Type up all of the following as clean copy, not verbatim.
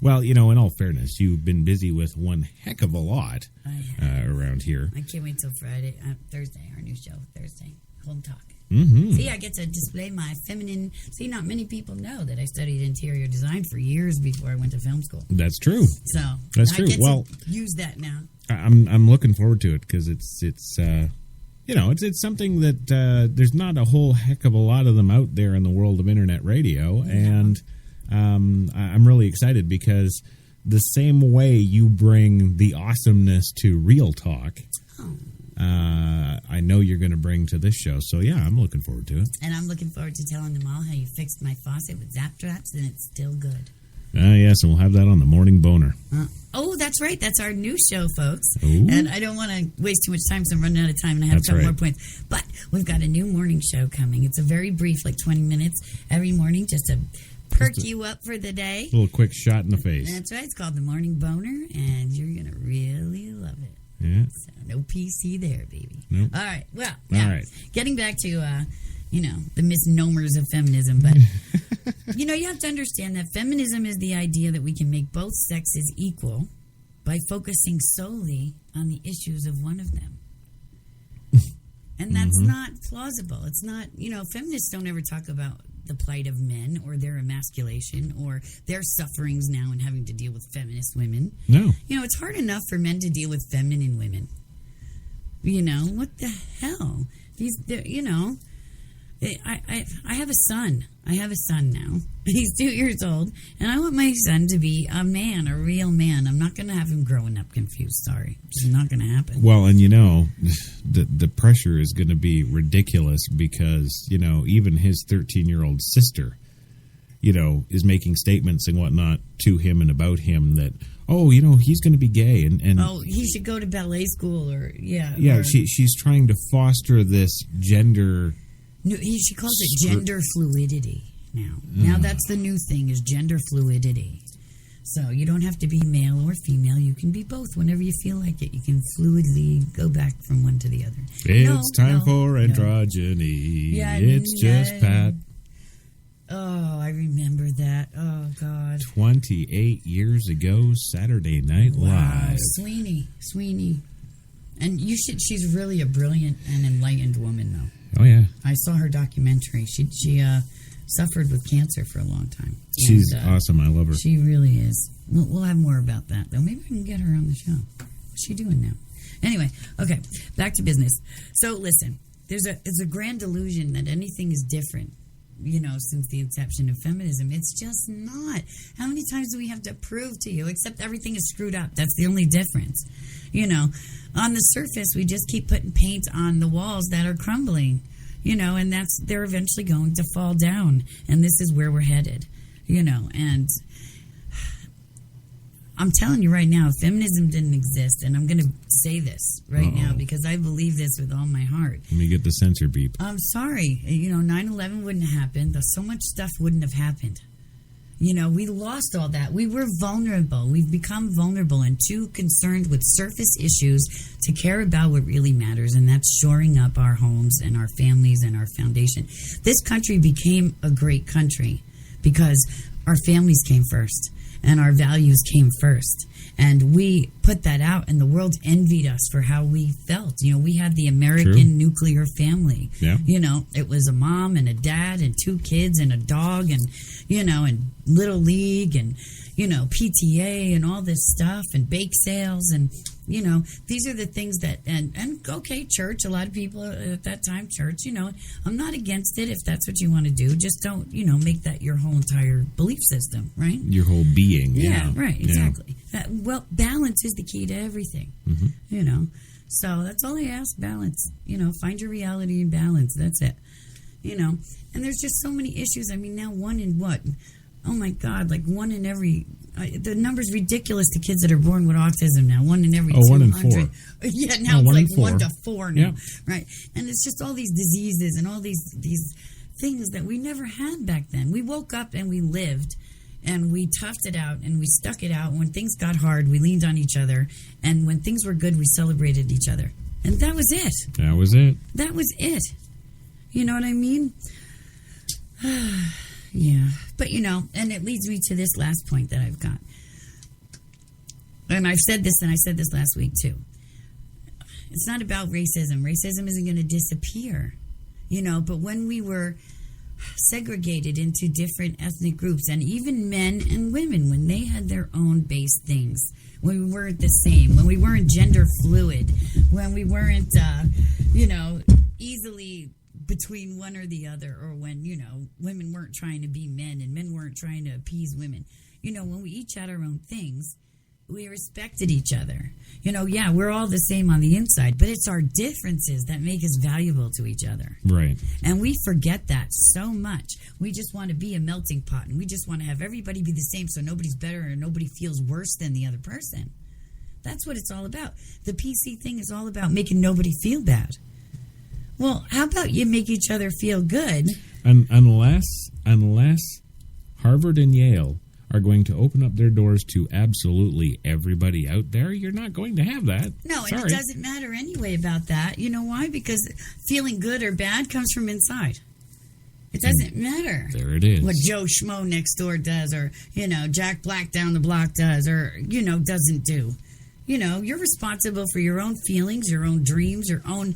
Well, in all fairness, you've been busy with one heck of a lot around here. I can't wait till Thursday, our new show, Thursday, Home Talk. Mm-hmm. See, I get to display my feminine... See, not many people know that I studied interior design for years before I went to film school. That's true. So, that's true. I get to use that now. I'm looking forward to it because it's something that there's not a whole heck of a lot of them out there in the world of internet radio, and I'm really excited because the same way you bring the awesomeness to Real Talk, I know you're going to bring to this show. So, yeah, I'm looking forward to it. And I'm looking forward to telling them all how you fixed my faucet with Zap Traps, and it's still good. Yes, and we'll have that on the Morning Boner. Oh, that's right. That's our new show, folks. Ooh. And I don't want to waste too much time, so I'm running out of time, and I have a couple more points. But we've got a new morning show coming. It's a very brief, like 20 minutes every morning, just to perk you up for the day. A little quick shot in the face. That's right. It's called the Morning Boner, and you're going to really love it. Yeah. So no PC there, baby. Nope. All right. Well, all right. Getting back to, the misnomers of feminism, but, you have to understand that feminism is the idea that we can make both sexes equal by focusing solely on the issues of one of them. And that's not plausible. It's not, feminists don't ever talk about the plight of men or their emasculation or their sufferings now in having to deal with feminist women. No. It's hard enough for men to deal with feminine women. What the hell? I have a son. I have a son now. He's 2 years old, and I want my son to be a man, a real man. I'm not going to have him growing up confused. Sorry. It's not going to happen. Well, and the pressure is going to be ridiculous because, even his 13-year-old sister, is making statements and whatnot to him and about him that, he's going to be gay. And he should go to ballet school or. She's trying to foster this gender. No, she calls it gender fluidity now. Now that's the new thing is gender fluidity. So you don't have to be male or female. You can be both whenever you feel like it. You can fluidly go back from one to the other. It's time for androgyny. Yeah, it's just Pat. Oh, I remember that. Oh, God. 28 years ago, Saturday Night Live. Sweeney. And she's really a brilliant and enlightened woman, though. Oh, yeah. I saw her documentary. She suffered with cancer for a long time. She's awesome. I love her. She really is. We'll have more about that, though. Maybe we can get her on the show. What's she doing now? Anyway, okay, back to business. So, listen, it's a grand delusion that anything is different, since the inception of feminism. It's just not. How many times do we have to prove to you? Except everything is screwed up. That's the only difference. On the surface, we just keep putting paint on the walls that are crumbling, and they're eventually going to fall down. And this is where we're headed, and I'm telling you right now, if feminism didn't exist, and I'm going to say this right now because I believe this with all my heart. Let me get the censor beep. I'm sorry. 9/11 wouldn't have happened. So much stuff wouldn't have happened. We lost all that. We were vulnerable. We've become vulnerable and too concerned with surface issues to care about what really matters, and that's shoring up our homes and our families and our foundation. This country became a great country because our families came first and our values came first. And we put that out, and the world envied us for how we felt. We had the American nuclear family. Yeah. It was a mom and a dad and 2 kids and a dog and, and Little League and, PTA and all this stuff and bake sales. And, these are the things that, and okay, church, a lot of people at that time, church, I'm not against it if that's what you want to do. Just don't, make that your whole entire belief system, right? Your whole being. Yeah, right, exactly. Yeah. Balance is the key to everything, So that's all I ask, balance. Find your reality in balance. That's it. And there's just so many issues. I mean, now 1 in what? Oh, my God, like 1 in every... the number's ridiculous to kids that are born with autism now. 1 in every 200. 1 in 4. Yeah, now it's like 1 to 4 now. Yeah. Right. And it's just all these diseases and all these things that we never had back then. We woke up and we lived and we toughed it out and we stuck it out. When things got hard, we leaned on each other. And when things were good, we celebrated each other. And that was it. That was it. That was it. You know what I mean? Yeah. But, and it leads me to this last point that I've got. And I've said this, and I said this last week, too. It's not about racism. Racism isn't going to disappear, but when we were segregated into different ethnic groups, and even men and women, when they had their own base things, when we weren't the same, when we weren't gender fluid, when we weren't, easily between one or the other, or when, women weren't trying to be men and men weren't trying to appease women. When we each had our own things, we respected each other. We're all the same on the inside, but it's our differences that make us valuable to each other. Right. And we forget that so much. We just want to be a melting pot, and we just want to have everybody be the same so nobody's better or nobody feels worse than the other person. That's what it's all about. The PC thing is all about making nobody feel bad. Well, how about you make each other feel good? Unless Harvard and Yale are going to open up their doors to absolutely everybody out there, you're not going to have that. No, Sorry. And it doesn't matter anyway about that. You know why? Because feeling good or bad comes from inside. It doesn't matter. There it is. What Joe Schmo next door does, or, Jack Black down the block does, or, doesn't do. You're responsible for your own feelings, your own dreams, your own,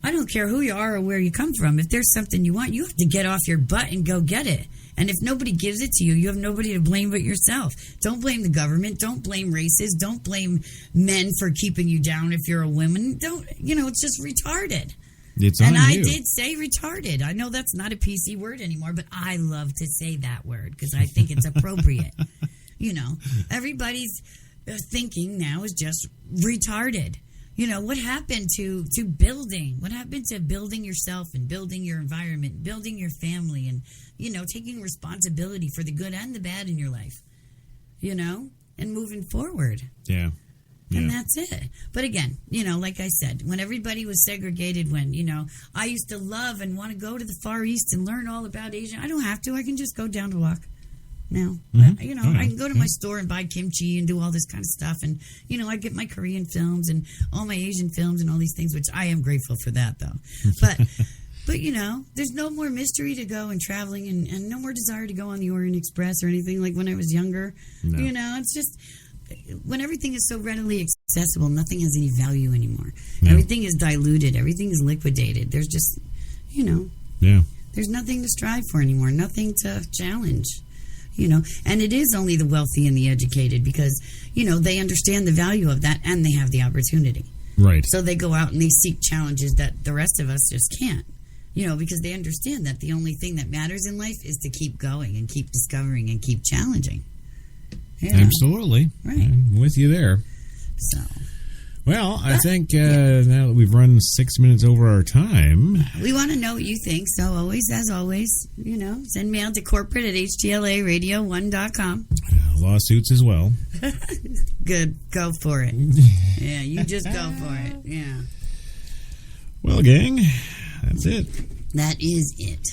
I don't care who you are or where you come from. If there's something you want, you have to get off your butt and go get it. And if nobody gives it to you, you have nobody to blame but yourself. Don't blame the government. Don't blame races. Don't blame men for keeping you down if you're a woman. It's just retarded. It's on and I you. did say retarded. I know that's not a PC word anymore, but I love to say that word because I think it's appropriate. Everybody's thinking now is just retarded. What happened to building? What happened to building yourself and building your environment, building your family, and, taking responsibility for the good and the bad in your life, and moving forward. Yeah. And that's it. But again, like I said, when everybody was segregated, when, I used to love and want to go to the Far East and learn all about Asia. I don't have to. I can just go down the block now. Mm-hmm. I can go to my store and buy kimchi and do all this kind of stuff. And, I get my Korean films and all my Asian films and all these things, which I am grateful for that, though. But, there's no more mystery to go and traveling and no more desire to go on the Orient Express or anything like when I was younger. No. It's just... when everything is so readily accessible, nothing has any value anymore. Yeah. Everything is diluted. Everything is liquidated. There's just, there's nothing to strive for anymore, nothing to challenge, And it is only the wealthy and the educated because, they understand the value of that and they have the opportunity. Right. So they go out and they seek challenges that the rest of us just can't, because they understand that the only thing that matters in life is to keep going and keep discovering and keep challenging. Absolutely. Right. I'm with you there. So. Well, I think now that we've run 6 minutes over our time. We want to know what you think. So always, as always, send mail to corporate at htlaradio1.com. Lawsuits as well. Good. Go for it. Yeah, you just go for it. Yeah. Well, gang, that's it. That is it.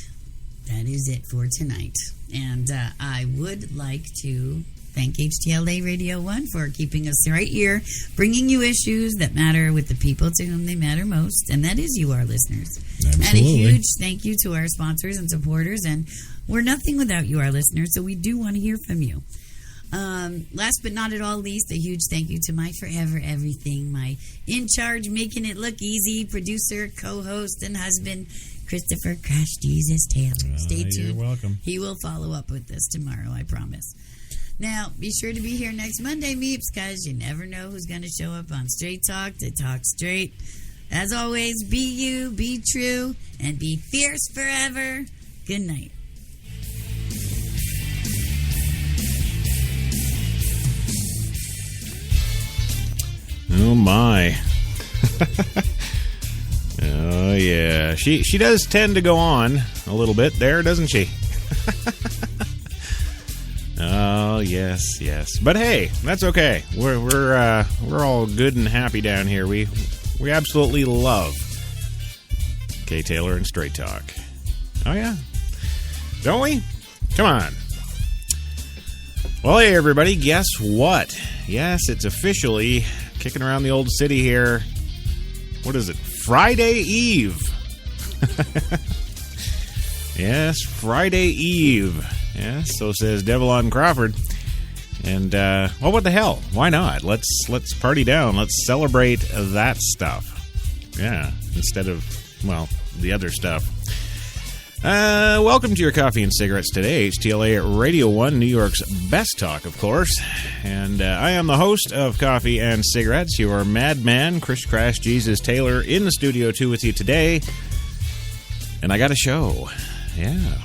That is it for tonight. And I would like to thank HTLA Radio 1 for keeping us right here, bringing you issues that matter with the people to whom they matter most, and that is you, our listeners. Absolutely. And a huge thank you to our sponsors and supporters, and we're nothing without you, our listeners, so we do want to hear from you. Last but not at all least, a huge thank you to my forever everything, my in charge, making it look easy, producer, co-host, and husband, Christopher Crash Jesus Taylor. Stay tuned. You're welcome. He will follow up with this tomorrow, I promise. Now, be sure to be here next Monday, Meeps, because you never know who's going to show up on Straight Talk to talk straight. As always, be you, be true, and be fierce forever. Good night. Oh, my. Oh, yeah. She does tend to go on a little bit there, doesn't she? Oh, yes. But hey, that's okay. We're all good and happy down here. We absolutely love Kay Taylor and Straight Talk. Oh, yeah. Don't we? Come on. Well, hey, everybody, guess what? Yes, it's officially kicking around the old city here. What is it? Friday Eve. Yes, Friday Eve. Yes, so says Devlon Crawford. And, well, what the hell? Why not? Let's party down. Let's celebrate that stuff. Yeah, instead of, well, the other stuff. Welcome to your Coffee and Cigarettes today. HTLA at Radio 1, New York's best talk, of course. And I am the host of Coffee and Cigarettes, your madman, Chris Crash Jesus Taylor, in the studio, too, with you today. And I got a show. Yeah,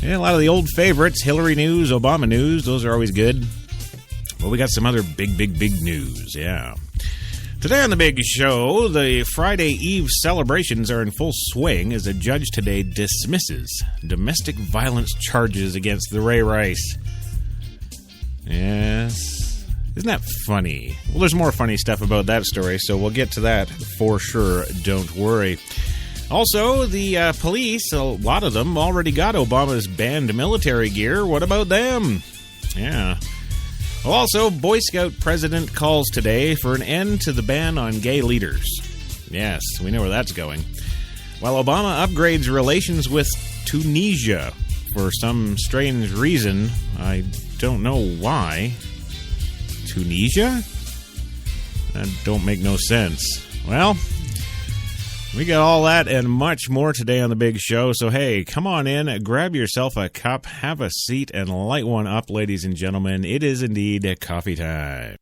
a lot of the old favorites, Hillary news, Obama news, those are always good. Well, we got some other big news, yeah. Today on the big show, the Friday Eve celebrations are in full swing as a judge today dismisses domestic violence charges against the Ray Rice. Yes. Isn't that funny? Well, there's more funny stuff about that story, so we'll get to that for sure, don't worry. Also, the police, a lot of them, already got Obama's banned military gear. What about them? Yeah. Well, also, Boy Scout president calls today for an end to the ban on gay leaders. Yes, we know where that's going. While Obama upgrades relations with Tunisia for some strange reason, I don't know why. Tunisia? That don't make no sense. Well, we got all that and much more today on the big show. So, hey, come on in, grab yourself a cup, have a seat, and light one up, ladies and gentlemen. It is indeed coffee time.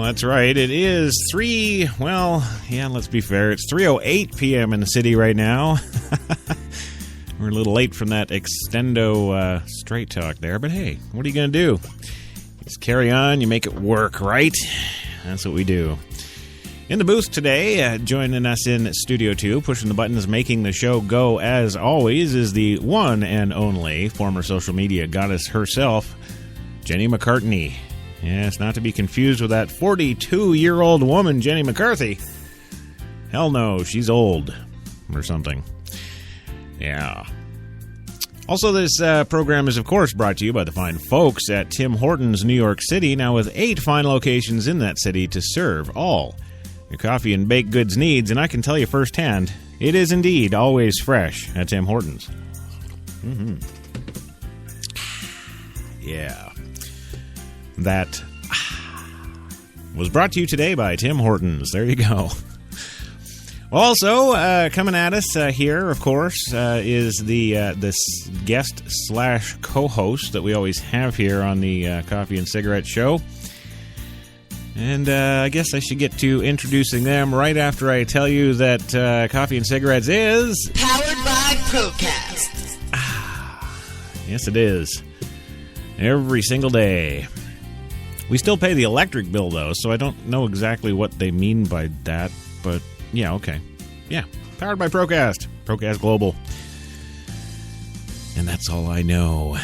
That's right. It is let's be fair. It's 3:08 p.m. in the city right now. We're a little late from that extendo straight talk there, but hey, what are you going to do? Just carry on. You make it work, right? That's what we do. In the booth today, joining us in Studio 2, pushing the buttons, making the show go as always, is the one and only former social media goddess herself, Jenny McCartney. Yes, not to be confused with that 42-year-old woman, Jenny McCarthy. Hell no, she's old. Or something. Yeah. Also, this program is, of course, brought to you by the fine folks at Tim Hortons, New York City, now with 8 fine locations in that city to serve all your coffee and baked goods needs. And I can tell you firsthand, it is indeed always fresh at Tim Hortons. Mm-hmm. Yeah. That was brought to you today by Tim Hortons. There you go. Also, coming at us here, of course, is this guest / co-host that we always have here on the Coffee and Cigarette Show. And I guess I should get to introducing them right after I tell you that Coffee and Cigarettes is powered by Procast. Yes, it is. Every single day. We still pay the electric bill, though, so I don't know exactly what they mean by that, but yeah, okay. Yeah, powered by Procast. Procast Global. And that's all I know.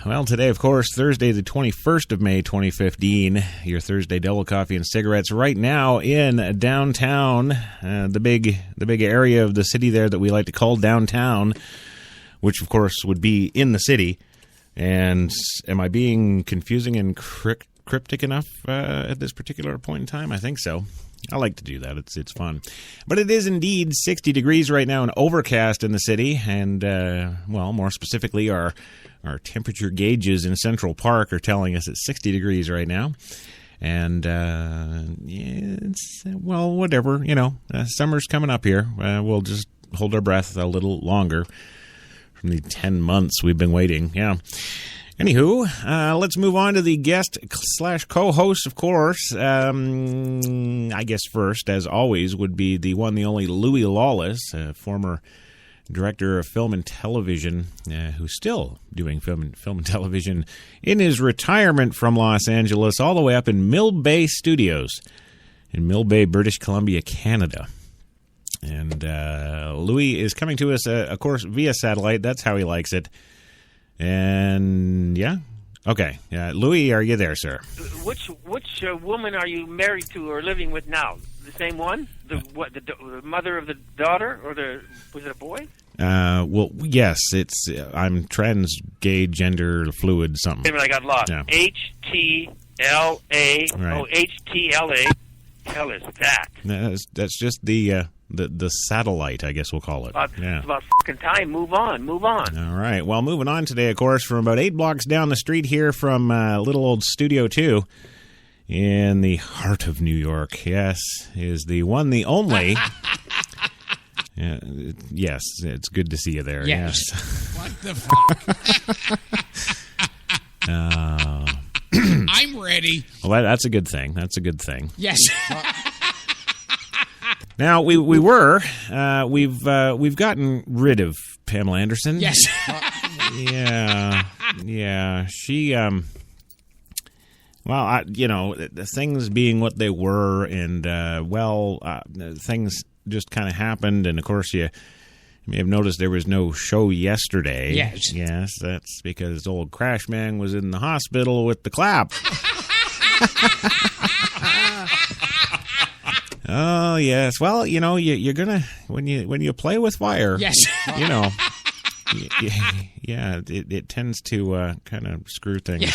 Well, today, of course, Thursday, the 21st of May, 2015, your Thursday Double Coffee and Cigarettes right now in downtown, the big area of the city there that we like to call downtown, which, of course, would be in the city. And am I being confusing and cryptic enough at this particular point in time? I think so. I like to do that. It's fun. But it is indeed 60 degrees right now and overcast in the city. And, more specifically, our temperature gauges in Central Park are telling us it's 60 degrees right now. And, whatever, summer's coming up here. We'll just hold our breath a little longer from the 10 months we've been waiting. Yeah. Anywho, let's move on to the guest / co-host, of course. I guess first, as always, would be the one, the only Louis Lawless, former director of film and television, who's still doing film and television in his retirement from Los Angeles, all the way up in Mill Bay Studios in Mill Bay, British Columbia, Canada. And Louis is coming to us, of course, via satellite. That's how he likes it. And, yeah. Okay. Louis, are you there, sir? Which woman are you married to or living with now? The same one? The mother of the daughter? Or was it a boy? Well, yes. I'm trans, gay, gender, fluid, something. Wait a minute, I got lost. Yeah. HTLA. Right. Oh, HTLA. Hell is that? That's just the satellite, I guess we'll call it. It's about fucking time. Move on. All right. Well, moving on today, of course, from about 8 blocks down the street here from little old Studio 2 in the heart of New York. Yes, is the one, the only. Yes, it's good to see you there. Yes. What the fuck? I'm ready. Well, that's a good thing. That's a good thing. Yes. Now we've gotten rid of Pamela Anderson. Yes. Yeah. She the things being what they were, and things just kind of happened, and of course you may have noticed there was no show yesterday. Yes, that's because old Crash Man was in the hospital with the clap. Oh yes, well you're gonna when you play with fire. Yes, it tends to kind of screw things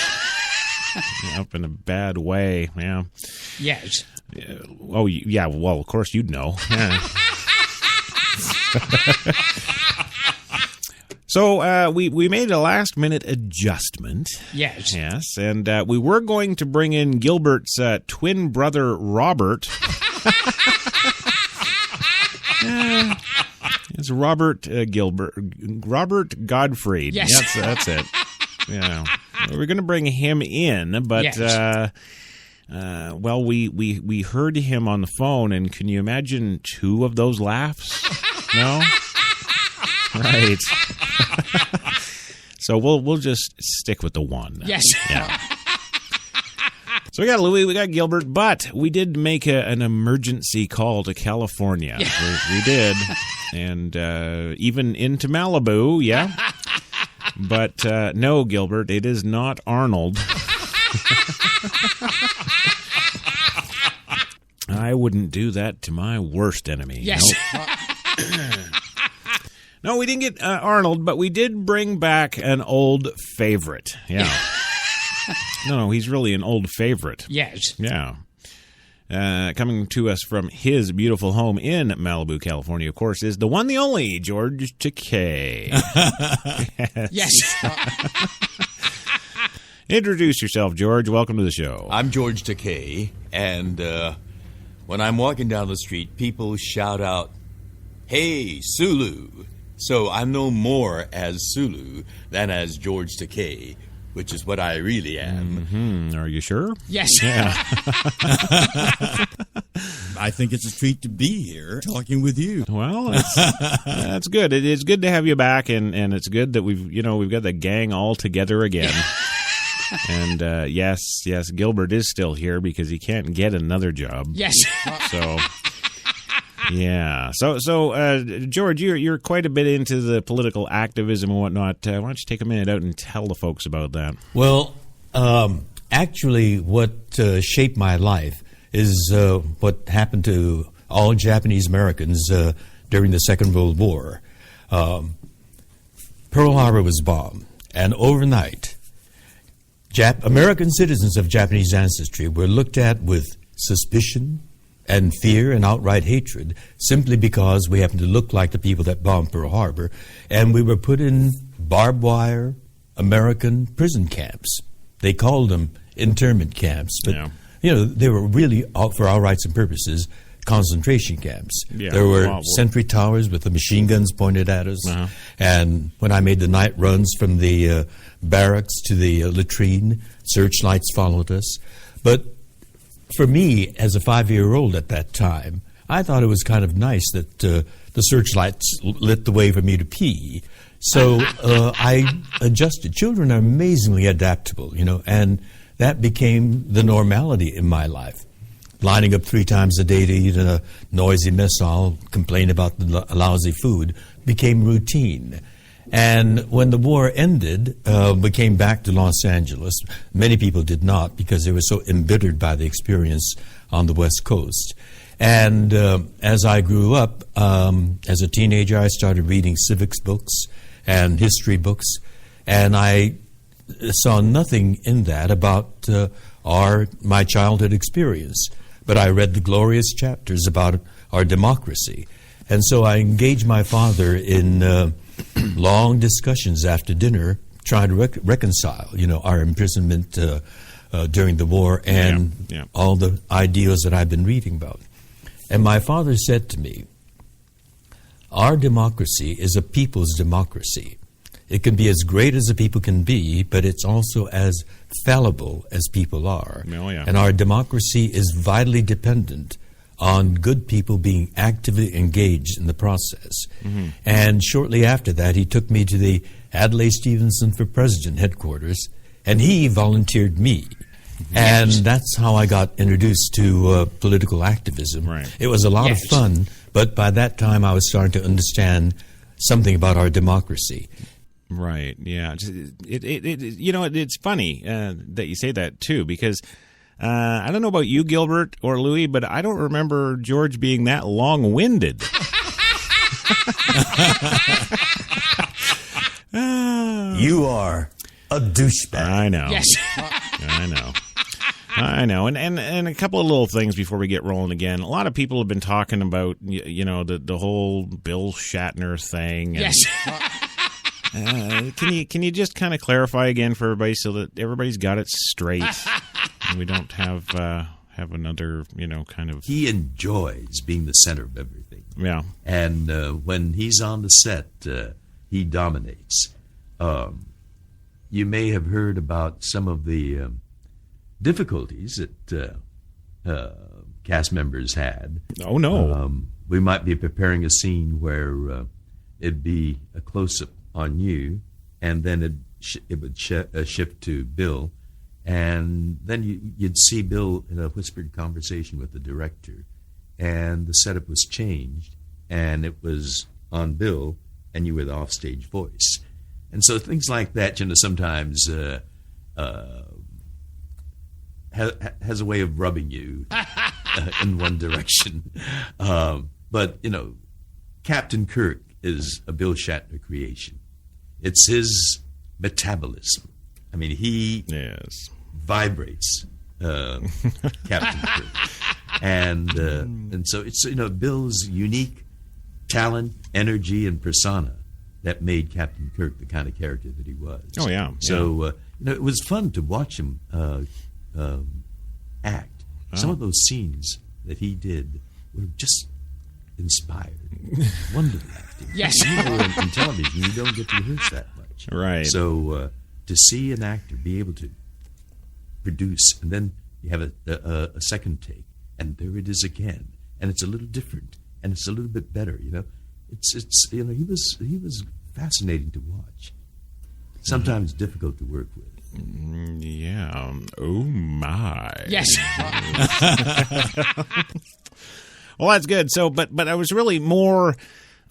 up in a bad way. Yeah. Yes. Oh yeah. Well, of course you'd know. Yeah. So we made a last-minute adjustment. Yes. Yes, and we were going to bring in Gilbert's twin brother, Robert. It's Robert Gilbert. Robert Gottfried. Yes. That's it. Yeah. We're going to bring him in, but... Yes. We heard him on the phone, and can you imagine 2 of those laughs? No? Right. So we'll just stick with the 1. Yes. Yeah. So we got Louis, we got Gilbert, but we did make an emergency call to California. Yeah. We did, and even into Malibu, yeah. But no, Gilbert, it is not Arnold. I wouldn't do that to my worst enemy. Yes. Nope. No, we didn't get Arnold, but we did bring back an old favorite. Yeah. No, he's really an old favorite. Yes. Yeah. Coming to us from his beautiful home in Malibu, California, of course, is the one, the only, George Takei. Yes. Introduce yourself, George. Welcome to the show. I'm George Takei, and when I'm walking down the street, people shout out, "Hey, Sulu!" So I'm known more as Sulu than as George Takei, which is what I really am. Mm-hmm. Are you sure? Yes. Yeah. I think it's a treat to be here talking with you. Well, that's good. It's good to have you back, and it's good that we've got the gang all together again. And yes, Gilbert is still here because he can't get another job. Yes. So yeah. So George, you're quite a bit into the political activism and whatnot. Why don't you take a minute out and tell the folks about that? Well, actually, what shaped my life is what happened to all Japanese Americans during the Second World War. Pearl Harbor was bombed, and overnight, American citizens of Japanese ancestry were looked at with suspicion and fear and outright hatred simply because we happened to look like the people that bombed Pearl Harbor, and we were put in barbed wire American prison camps. They called them internment camps, but they were really, for all rights and purposes, concentration camps. Yeah, there were sentry towers with the machine guns pointed at us, and when I made the night runs from the barracks to the latrine, searchlights followed us. But for me, as a 5-year-old at that time, I thought it was kind of nice that the searchlights lit the way for me to pee. So I adjusted. Children are amazingly adaptable, and that became the normality in my life. lining up 3 times a day to eat in a noisy mess hall, complain about the lousy food, became routine. And when the war ended, we came back to Los Angeles. Many people did not because they were so embittered by the experience on the West Coast. And as I grew up, as a teenager, I started reading civics books and history books, and I saw nothing in that about my childhood experience. But I read the glorious chapters about our democracy. And so I engaged my father in long discussions after dinner, trying to reconcile, our imprisonment during the war and all the ideals that I've been reading about. And my father said to me, our democracy is a people's democracy. It can be as great as a people can be, but it's also as fallible as people are. Oh, yeah. And our democracy is vitally dependent on good people being actively engaged in the process. Mm-hmm. And shortly after that, he took me to the Adlai Stevenson for President headquarters, and he volunteered me. And that's how I got introduced to political activism. Right. It was a lot of fun, but by that time I was starting to understand something about our democracy. Right. Yeah. It's funny that you say that too, because I don't know about you, Gilbert or Louis, but I don't remember George being that long-winded. You are a douchebag. I know. Yes. I know. And a couple of little things before we get rolling again. A lot of people have been talking about, the whole Bill Shatner thing. And, Yes. Can you just kind of clarify again for everybody so that everybody's got it straight and we don't have another, kind of... He enjoys being the center of everything. Yeah. And when he's on the set, he dominates. You may have heard about some of the difficulties that cast members had. Oh, no. We might be preparing a scene where it'd be a close-up on you, and then it would shift to Bill, and then you'd see Bill in a whispered conversation with the director, and the setup was changed, and it was on Bill, and you were the offstage voice. And so things like that, sometimes has a way of rubbing you in one direction. But, Captain Kirk is a Bill Shatner creation. It's his metabolism. I mean, he vibrates Captain Kirk. And so it's, Bill's unique talent, energy, and persona that made Captain Kirk the kind of character that he was. Oh, yeah. So, it was fun to watch him act. Some of those scenes that he did were just inspired. Wonderful acting. Yes. In television, you don't get to rehearse that much. Right. So to see an actor be able to produce, and then you have a second take, and there it is again, and it's a little different, and it's a little bit better. It's he was fascinating to watch. Sometimes difficult to work with. Yeah. Oh, my. Yes. Well, that's good. So, but I was really more,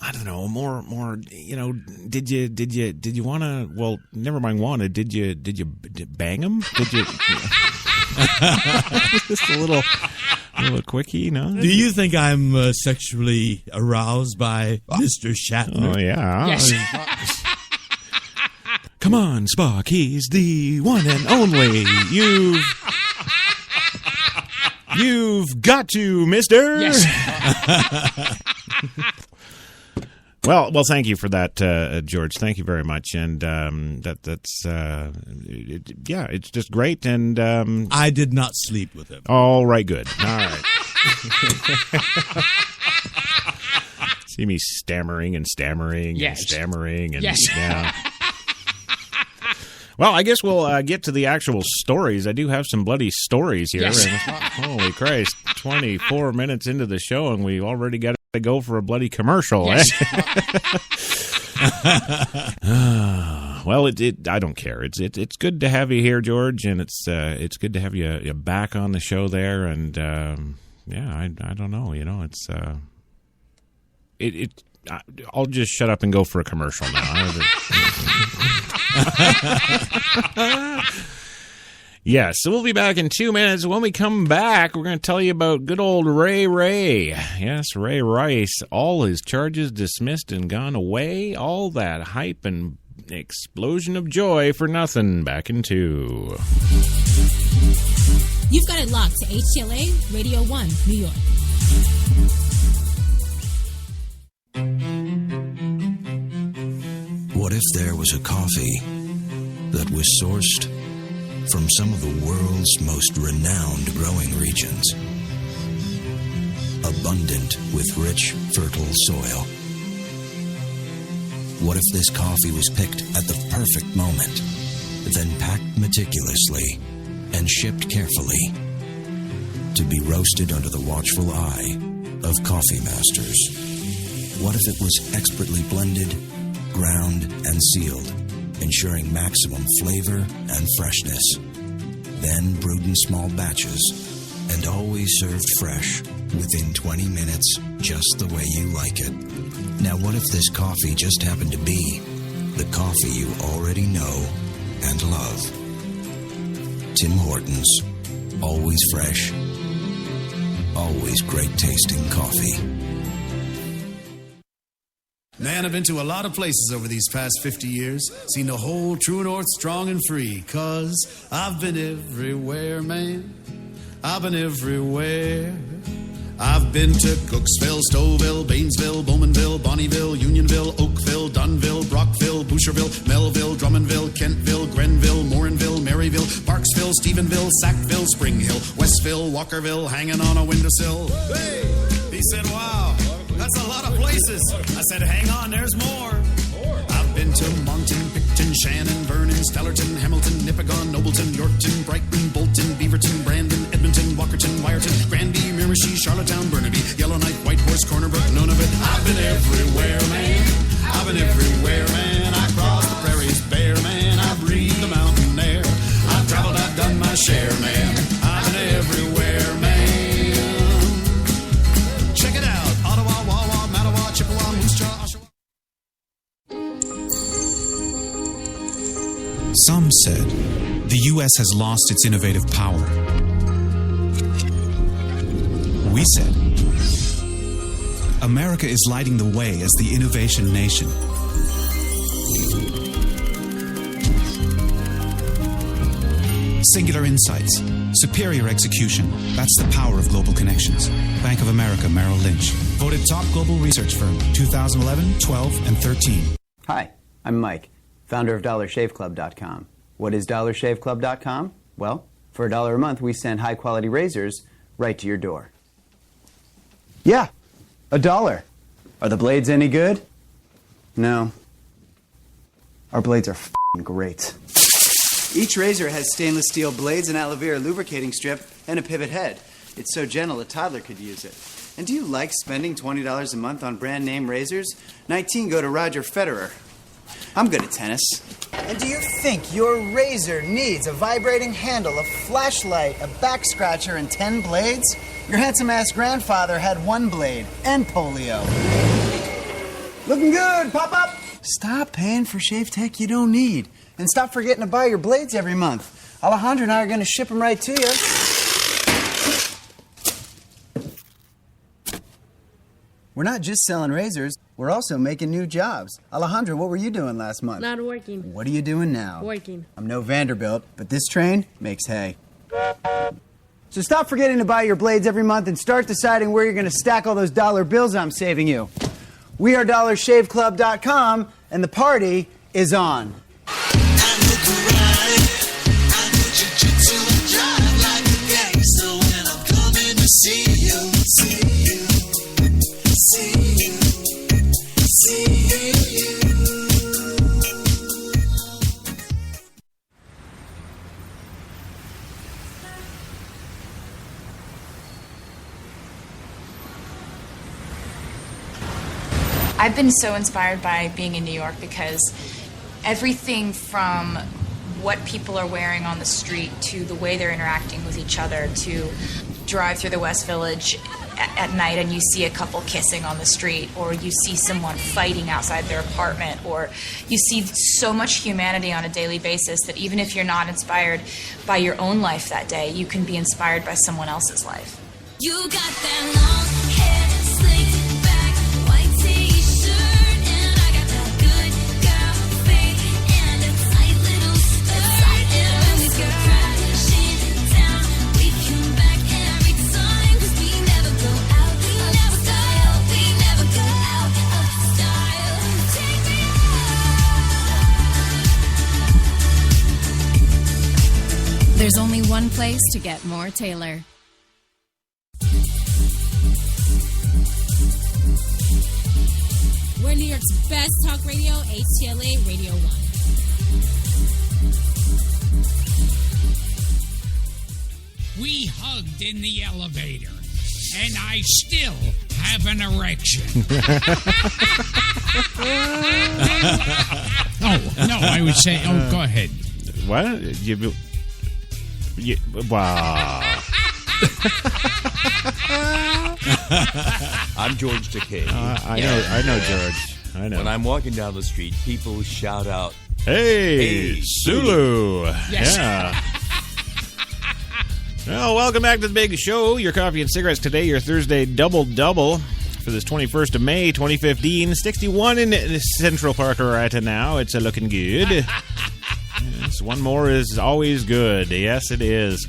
I don't know, more, did you want to, well, never mind wanted, did you bang him? Did you? Just a little quickie, no? Do you think I'm sexually aroused by Mr. Shatner? Oh, yeah. Yes. Come on, Spock. He's the one and only. You've got to, mister. Yes. Well, thank you for that, George. Thank you very much. And that's it's just great. And I did not sleep with him. all right, good. All right. See me stammering and Yes. stammering and Yes. yeah. Well, I guess we'll get to the actual stories. I do have some bloody stories here. Yes. And, holy Christ, 24 minutes into the show, and we already got to go for a bloody commercial. Yes. Eh? Well, I don't care. It's good to have you here, George, and it's good to have you back on the show there. And I don't know. I'll just shut up and go for a commercial now. Yeah, so we'll be back in 2 minutes. When we come back, we're going to tell you about good old Ray Ray. Yes, Ray Rice. All his charges dismissed and gone away. All that hype and explosion of joy for nothing. Back in 2. You've got it locked to HTLA Radio 1, New York. What if there was a coffee that was sourced from some of the world's most renowned growing regions, abundant with rich, fertile soil? What if this coffee was picked at the perfect moment, then packed meticulously and shipped carefully to be roasted under the watchful eye of coffee masters? What if it was expertly blended, ground, and sealed, ensuring maximum flavor and freshness, then brewed in small batches and always served fresh within 20 minutes, just the way you like it? Now, what if this coffee just happened to be the coffee you already know and love? Tim Hortons. Always fresh, always great tasting coffee. Man, I've been to a lot of places over these past 50 years. Seen the whole true north strong and free. 'Cause I've been everywhere, man. I've been everywhere. I've been to Cooksville, Stouffville, Bainesville, Bowmanville, Bonnieville, Unionville, Oakville, Dunville, Brockville, Boucherville, Melville, Drummondville, Kentville, Grenville, Morinville, Maryville, Parksville, Stephenville, Sackville, Spring Hill, Westville, Walkerville, hanging on a windowsill. Hey! He said, wow, that's a lot of places. I said, hang on, there's more. I've been to Monton, Picton, Shannon, Vernon, Stellarton, Hamilton, Nipigon, Nobleton, Yorkton, Brighton, Bolton, Beaverton, Brandon, Edmonton, Walkerton, Wyerton, Granby, Miramichi, Charlottetown, Burnaby, Yellowknife, Whitehorse, Corner Brook, Nunavut. I've been everywhere, man. I've been everywhere, man. I crossed the prairies bare, man. I breathed the mountain air. I've traveled, I've done my share, man. I've been everywhere, man. Check it out. Ottawa, Wawa, Mattawa, Chippewa, Moose Jaw, Oshawa. Some said the U.S. has lost its innovative power. We said America is lighting the way as the innovation nation. Singular insights, superior execution. That's the power of global connections. Bank of America Merrill Lynch. Voted top global research firm 2011, 12, and 13. Hi, I'm Mike, founder of DollarShaveClub.com. What is DollarShaveClub.com? Well, for $1 a month, we send high-quality razors right to your door. Yeah, $1. Are the blades any good? No. Our blades are f***ing great. Each razor has stainless steel blades, an aloe vera lubricating strip, and a pivot head. It's so gentle a toddler could use it. And do you like spending $20 a month on brand name razors? 19 go to Roger Federer. I'm good at tennis. And do you think your razor needs a vibrating handle, a flashlight, a back scratcher, and 10 blades? Your handsome-ass grandfather had 1 blade and polio. Looking good, pop up! Stop paying for shave tech you don't need. And stop forgetting to buy your blades every month. Alejandro and I are going to ship them right to you. We're not just selling razors, we're also making new jobs. Alejandro, what were you doing last month? Not working. What are you doing now? Working. I'm no Vanderbilt, but this train makes hay. So stop forgetting to buy your blades every month and start deciding where you're going to stack all those dollar bills I'm saving you. We are DollarShaveClub.com, and the party is on. I've been so inspired by being in New York because everything from what people are wearing on the street to the way they're interacting with each other, to drive through the West Village at night and you see a couple kissing on the street, or you see someone fighting outside their apartment, or you see so much humanity on a daily basis that even if you're not inspired by your own life that day, you can be inspired by someone else's life. You got that long hair, slicked back, white t-shirt, and I got that good girl face and a tight little skirt. And when we go crashing down, we come back every time, 'cause we never go out of style. We never go out of style. Take me out. There's only one place to get more Taylor. We're New York's best talk radio, HTLA Radio 1. We hugged in the elevator, and I still have an erection. Oh, no, I would say, go ahead. What? Wow. I'm George Takei. I know George. I know. When I'm walking down the street, people shout out, Hey, Sulu. Yes. Yeah. Well, welcome back to the big show. Your coffee and cigarettes today, your Thursday double-double for this 21st of May, 2015. 61 in Central Park right now. It's looking good. Yes, one more is always good. Yes, it is.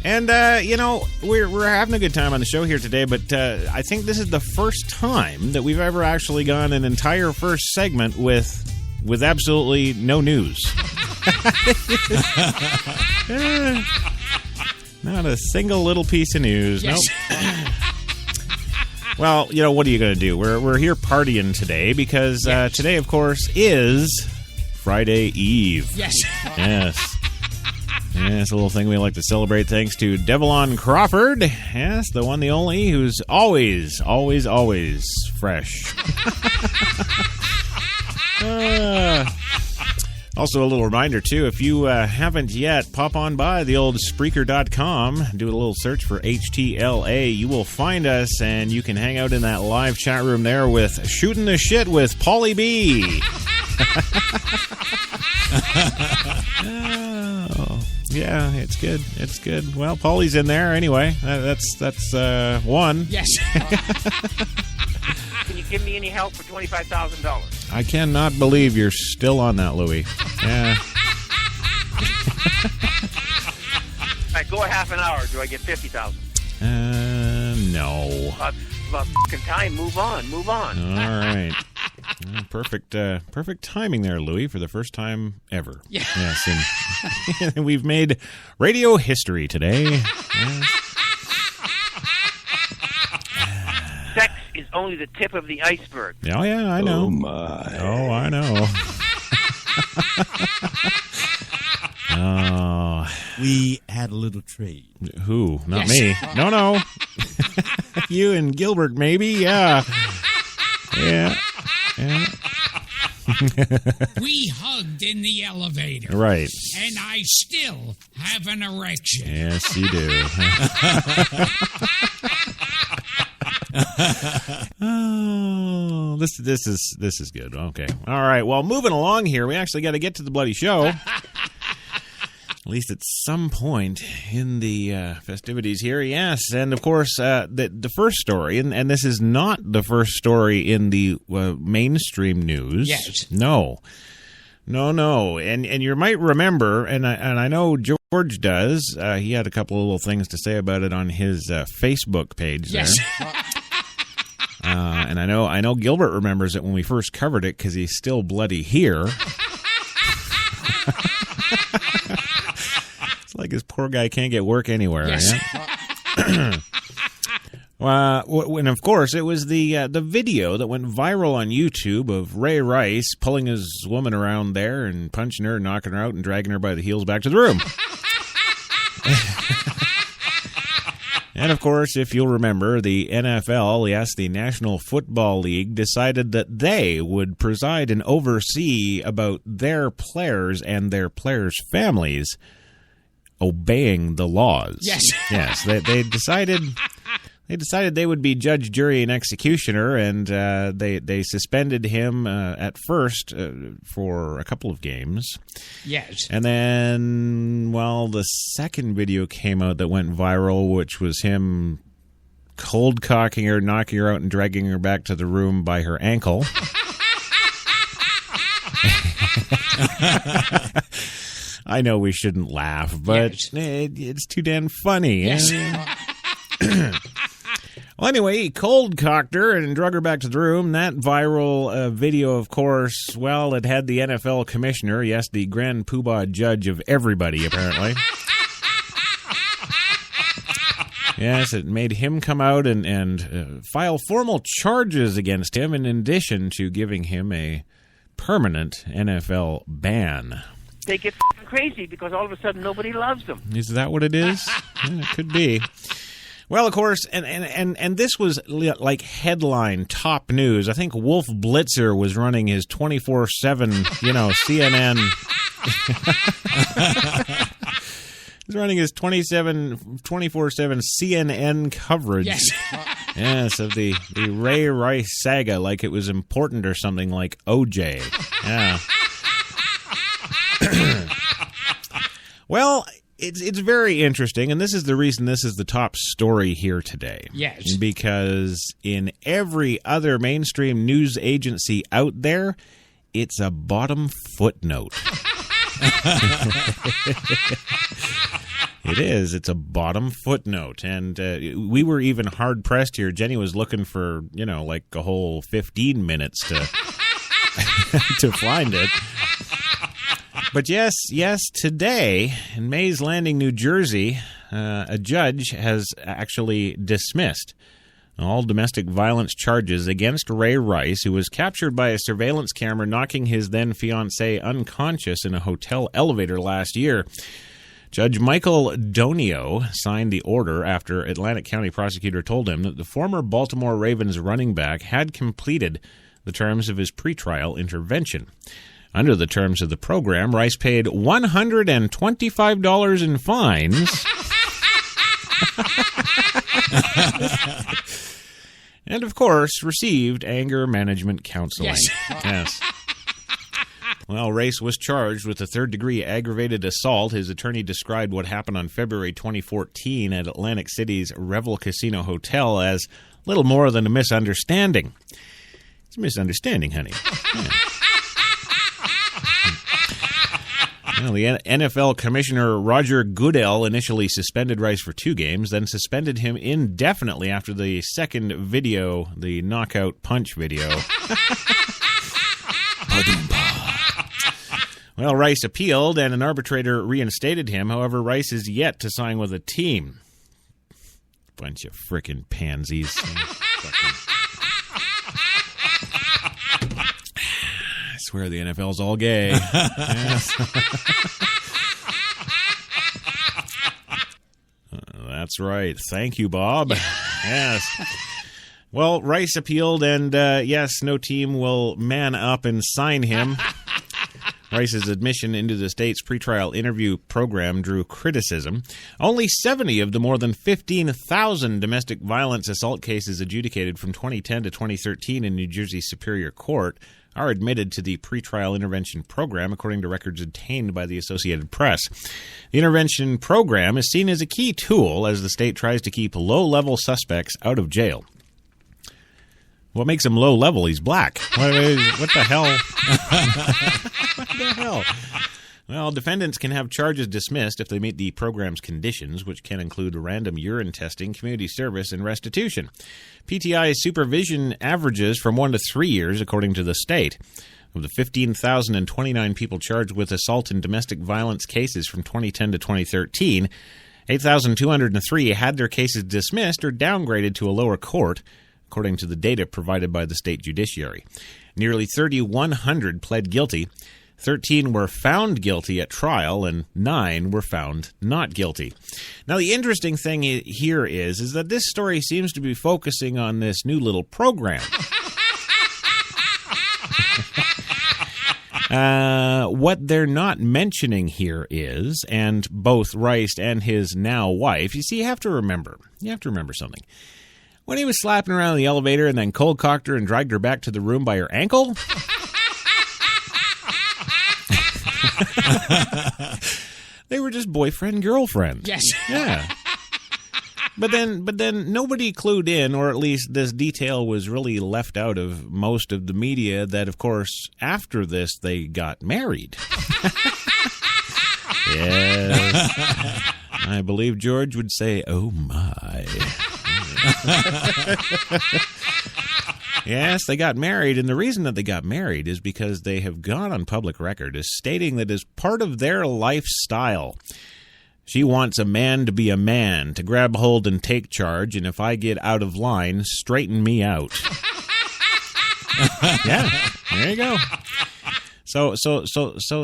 And, we're having a good time on the show here today, but I think this is the first time that we've ever actually gone an entire first segment with absolutely no news. Not a single little piece of news. Yes. Nope. Well, what are you going to do? We're here partying today because today, of course, is Friday Eve. Yes. Yes. Yeah, it's a little thing we like to celebrate thanks to Devlon Crawford. Yes, the one, the only, who's always, always, always fresh. Also, a little reminder, too, if you haven't yet, pop on by the old Spreaker.com, do a little search for HTLA. You will find us, and you can hang out in that live chat room there with Shooting the Shit with Paulie B. Oh, yeah, it's good. It's good. Well, Paulie's in there anyway. That's one. Yes. Can you give me any help for $25,000? I cannot believe you're still on that, Louie. Yeah. All right, go a half an hour. Do I get $50,000? No. About fucking time. Move on. All right. Perfect timing there, Louie, for the first time ever. Yeah. Yes, and we've made radio history today. Yes. Sex is only the tip of the iceberg. Oh, yeah, I know. Oh, my. Oh, I know. Oh. We had a little trade. Who? Not Yes. me. No. You and Gilbert, maybe. Yeah. Yeah. We hugged in the elevator. Right. And I still have an erection. Yes, you do. Oh, this is good. Okay. All right. Well, moving along here, we actually got to get to the bloody show. At least at some point in the festivities here, yes. And, of course, the first story, and this is not the first story in the mainstream news. Yes. No. And you might remember, and I know George does, he had a couple of little things to say about it on his Facebook page there. Yes. And I know Gilbert remembers it when we first covered it because he's still bloody here. It's like this poor guy can't get work anywhere. Yes. Yeah? And of course, it was the video that went viral on YouTube of Ray Rice pulling his woman around there and punching her, knocking her out, and dragging her by the heels back to the room. And, of course, if you'll remember, the NFL, yes, the National Football League, decided that they would preside and oversee about their players and their players' families obeying the laws. Yes. Yes, they decided... They decided they would be judge, jury, and executioner, and they suspended him at first for a couple of games. Yes. And then, well, the second video came out that went viral, which was him cold cocking her, knocking her out, and dragging her back to the room by her ankle. I know we shouldn't laugh, but it's too damn funny. Yes. Well, anyway, he cold-cocked her and drug her back to the room. That viral video, of course, well, it had the NFL commissioner, yes, the grand poobah judge of everybody, apparently. Yes, it made him come out and file formal charges against him, in addition to giving him a permanent NFL ban. They get crazy because all of a sudden nobody loves them. Is that what it is? Yeah, it could be. Well, of course, and this was like headline top news. I think Wolf Blitzer was running his 24/7, CNN. He's running his 24/7 CNN coverage. Yes. Yes, of the Ray Rice saga, like it was important or something, like OJ. Yeah. Well, it's very interesting, and this is the reason this is the top story here today. Yes. Because in every other mainstream news agency out there, it's a bottom footnote. It is. It's a bottom footnote. And we were even hard-pressed here. Jenny was looking for, like a whole 15 minutes to to find it. But yes, today in Mays Landing, New Jersey, a judge has actually dismissed all domestic violence charges against Ray Rice, who was captured by a surveillance camera knocking his then-fiancée unconscious in a hotel elevator last year. Judge Michael Donio signed the order after Atlantic County prosecutor told him that the former Baltimore Ravens running back had completed the terms of his pretrial intervention. Under the terms of the program, Rice paid $125 in fines and, of course, received anger management counseling. Yes. Well, Rice was charged with a third-degree aggravated assault. His attorney described what happened on February 2014 at Atlantic City's Revel Casino Hotel as little more than a misunderstanding. It's a misunderstanding, honey. Yeah. Well, the NFL Commissioner Roger Goodell initially suspended Rice for 2 games, then suspended him indefinitely after the second video, the knockout punch video. Well, Rice appealed, and an arbitrator reinstated him. However, Rice is yet to sign with a team. Bunch of frickin' pansies. I swear the NFL's all gay. Yes. That's right. Thank you, Bob. Yes. Well, Rice appealed, and yes, no team will man up and sign him. Rice's admission into the state's pretrial interview program drew criticism. Only 70 of the more than 15,000 domestic violence assault cases adjudicated from 2010 to 2013 in New Jersey's Superior Court are admitted to the pretrial intervention program, according to records obtained by the Associated Press. The intervention program is seen as a key tool as the state tries to keep low-level suspects out of jail. What makes him low-level? He's black. What the hell? What the hell? Well, defendants can have charges dismissed if they meet the program's conditions, which can include random urine testing, community service, and restitution. PTI's supervision averages from 1 to 3 years, according to the state. Of the 15,029 people charged with assault and domestic violence cases from 2010 to 2013, 8,203 had their cases dismissed or downgraded to a lower court, according to the data provided by the state judiciary. Nearly 3,100 pled guilty. 13 were found guilty at trial, and 9 were found not guilty. Now, the interesting thing here is that this story seems to be focusing on this new little program. What they're not mentioning here is, and both Rice and his now wife, you see, you have to remember something. When he was slapping around in the elevator and then cold-cocked her and dragged her back to the room by her ankle... They were just boyfriend-girlfriend. Yes. Yeah. But then nobody clued in, or at least this detail was really left out of most of the media, that, of course, after this, they got married. Yes. I believe George would say, oh, my. Yes, they got married, and the reason that they got married is because they have gone on public record as stating that as part of their lifestyle, she wants a man to be a man, to grab hold and take charge, and if I get out of line, straighten me out. Yeah, there you go. So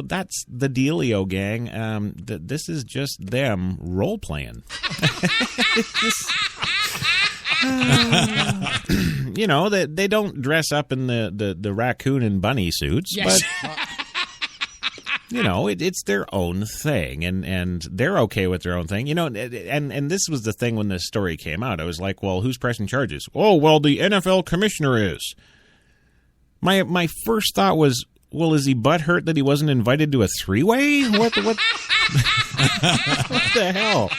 that's the dealio, gang. This is just them role-playing. You know, they don't dress up in the raccoon and bunny suits, yes. But you know, it's their own thing, and they're okay with their own thing. You know, and this was the thing when this story came out. I was like, well, who's pressing charges? Oh, well, the NFL commissioner is. My first thought was, well, is he butthurt that he wasn't invited to a three-way? What what the hell?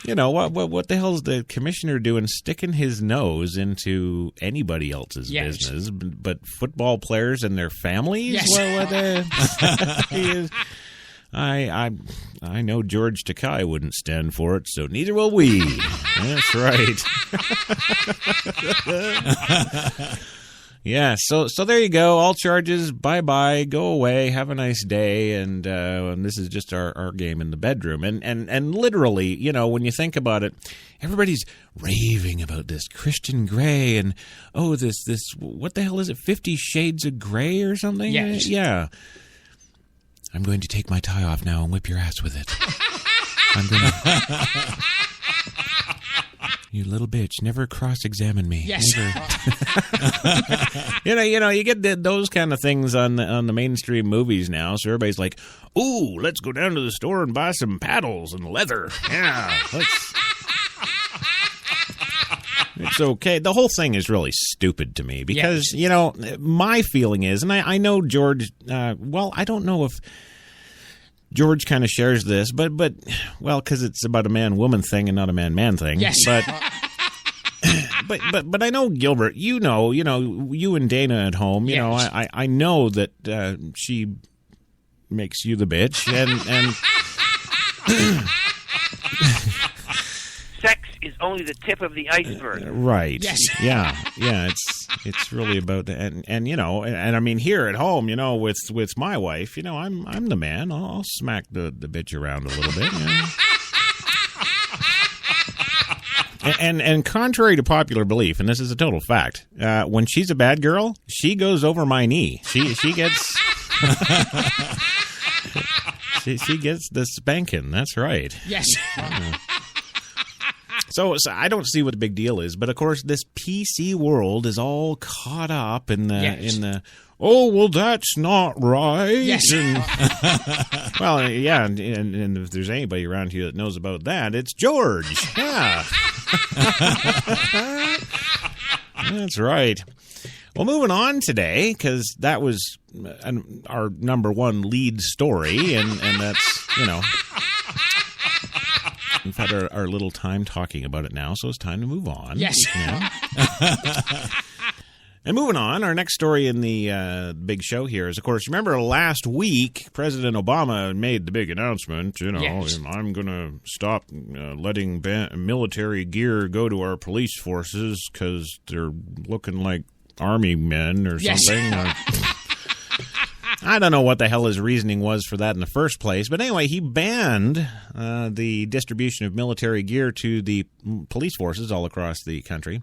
You know, what the hell is the commissioner doing sticking his nose into anybody else's business but football players and their families? Yes. I know George Takei wouldn't stand for it, so neither will we. That's right. Yeah, so there you go. All charges, bye-bye, go away, have a nice day, and this is just our game in the bedroom. And literally, you know, when you think about it, everybody's raving about this Christian Grey and, oh, this what the hell is it, 50 Shades of Grey or something? Yes. Yeah. I'm going to take my tie off now and whip your ass with it. I'm going to... You little bitch, never cross-examine me. Yes. You know, you get those kind of things on the mainstream movies now, so everybody's like, ooh, let's go down to the store and buy some paddles and leather. Yeah, it's okay. The whole thing is really stupid to me because, you know, my feeling is, and I know George, well, I don't know if George kind of shares this, but well, because it's about a man-woman thing and not a man-man thing. Yes. But I know Gilbert. You know, you and Dana at home. You know, I know that she makes you the bitch, and sex is only the tip of the iceberg. Right. Yes. Yeah. It's really about that, and you know, and I mean here at home, you know, with my wife, you know, I'm the man. I'll smack the bitch around a little bit. You know? And contrary to popular belief, and this is a total fact, when she's a bad girl, she goes over my knee. She gets she gets the spanking. That's right. Yes. So I don't see what the big deal is, but of course this PC world is all caught up in the oh, well, that's not right. Yes. And, well, yeah, and if there's anybody around here that knows about that, it's George. Yeah. That's right. Well, moving on today, because that was our number one lead story, and that's, you know, we've had our little time talking about it now, so it's time to move on. Yes. Yeah. And moving on, our next story in the big show here is, of course, remember last week, President Obama made the big announcement, you know, yes. I'm going to stop letting military gear go to our police forces because they're looking like army men or something. Yes. I don't know what the hell his reasoning was for that in the first place. But anyway, he banned the distribution of military gear to the police forces all across the country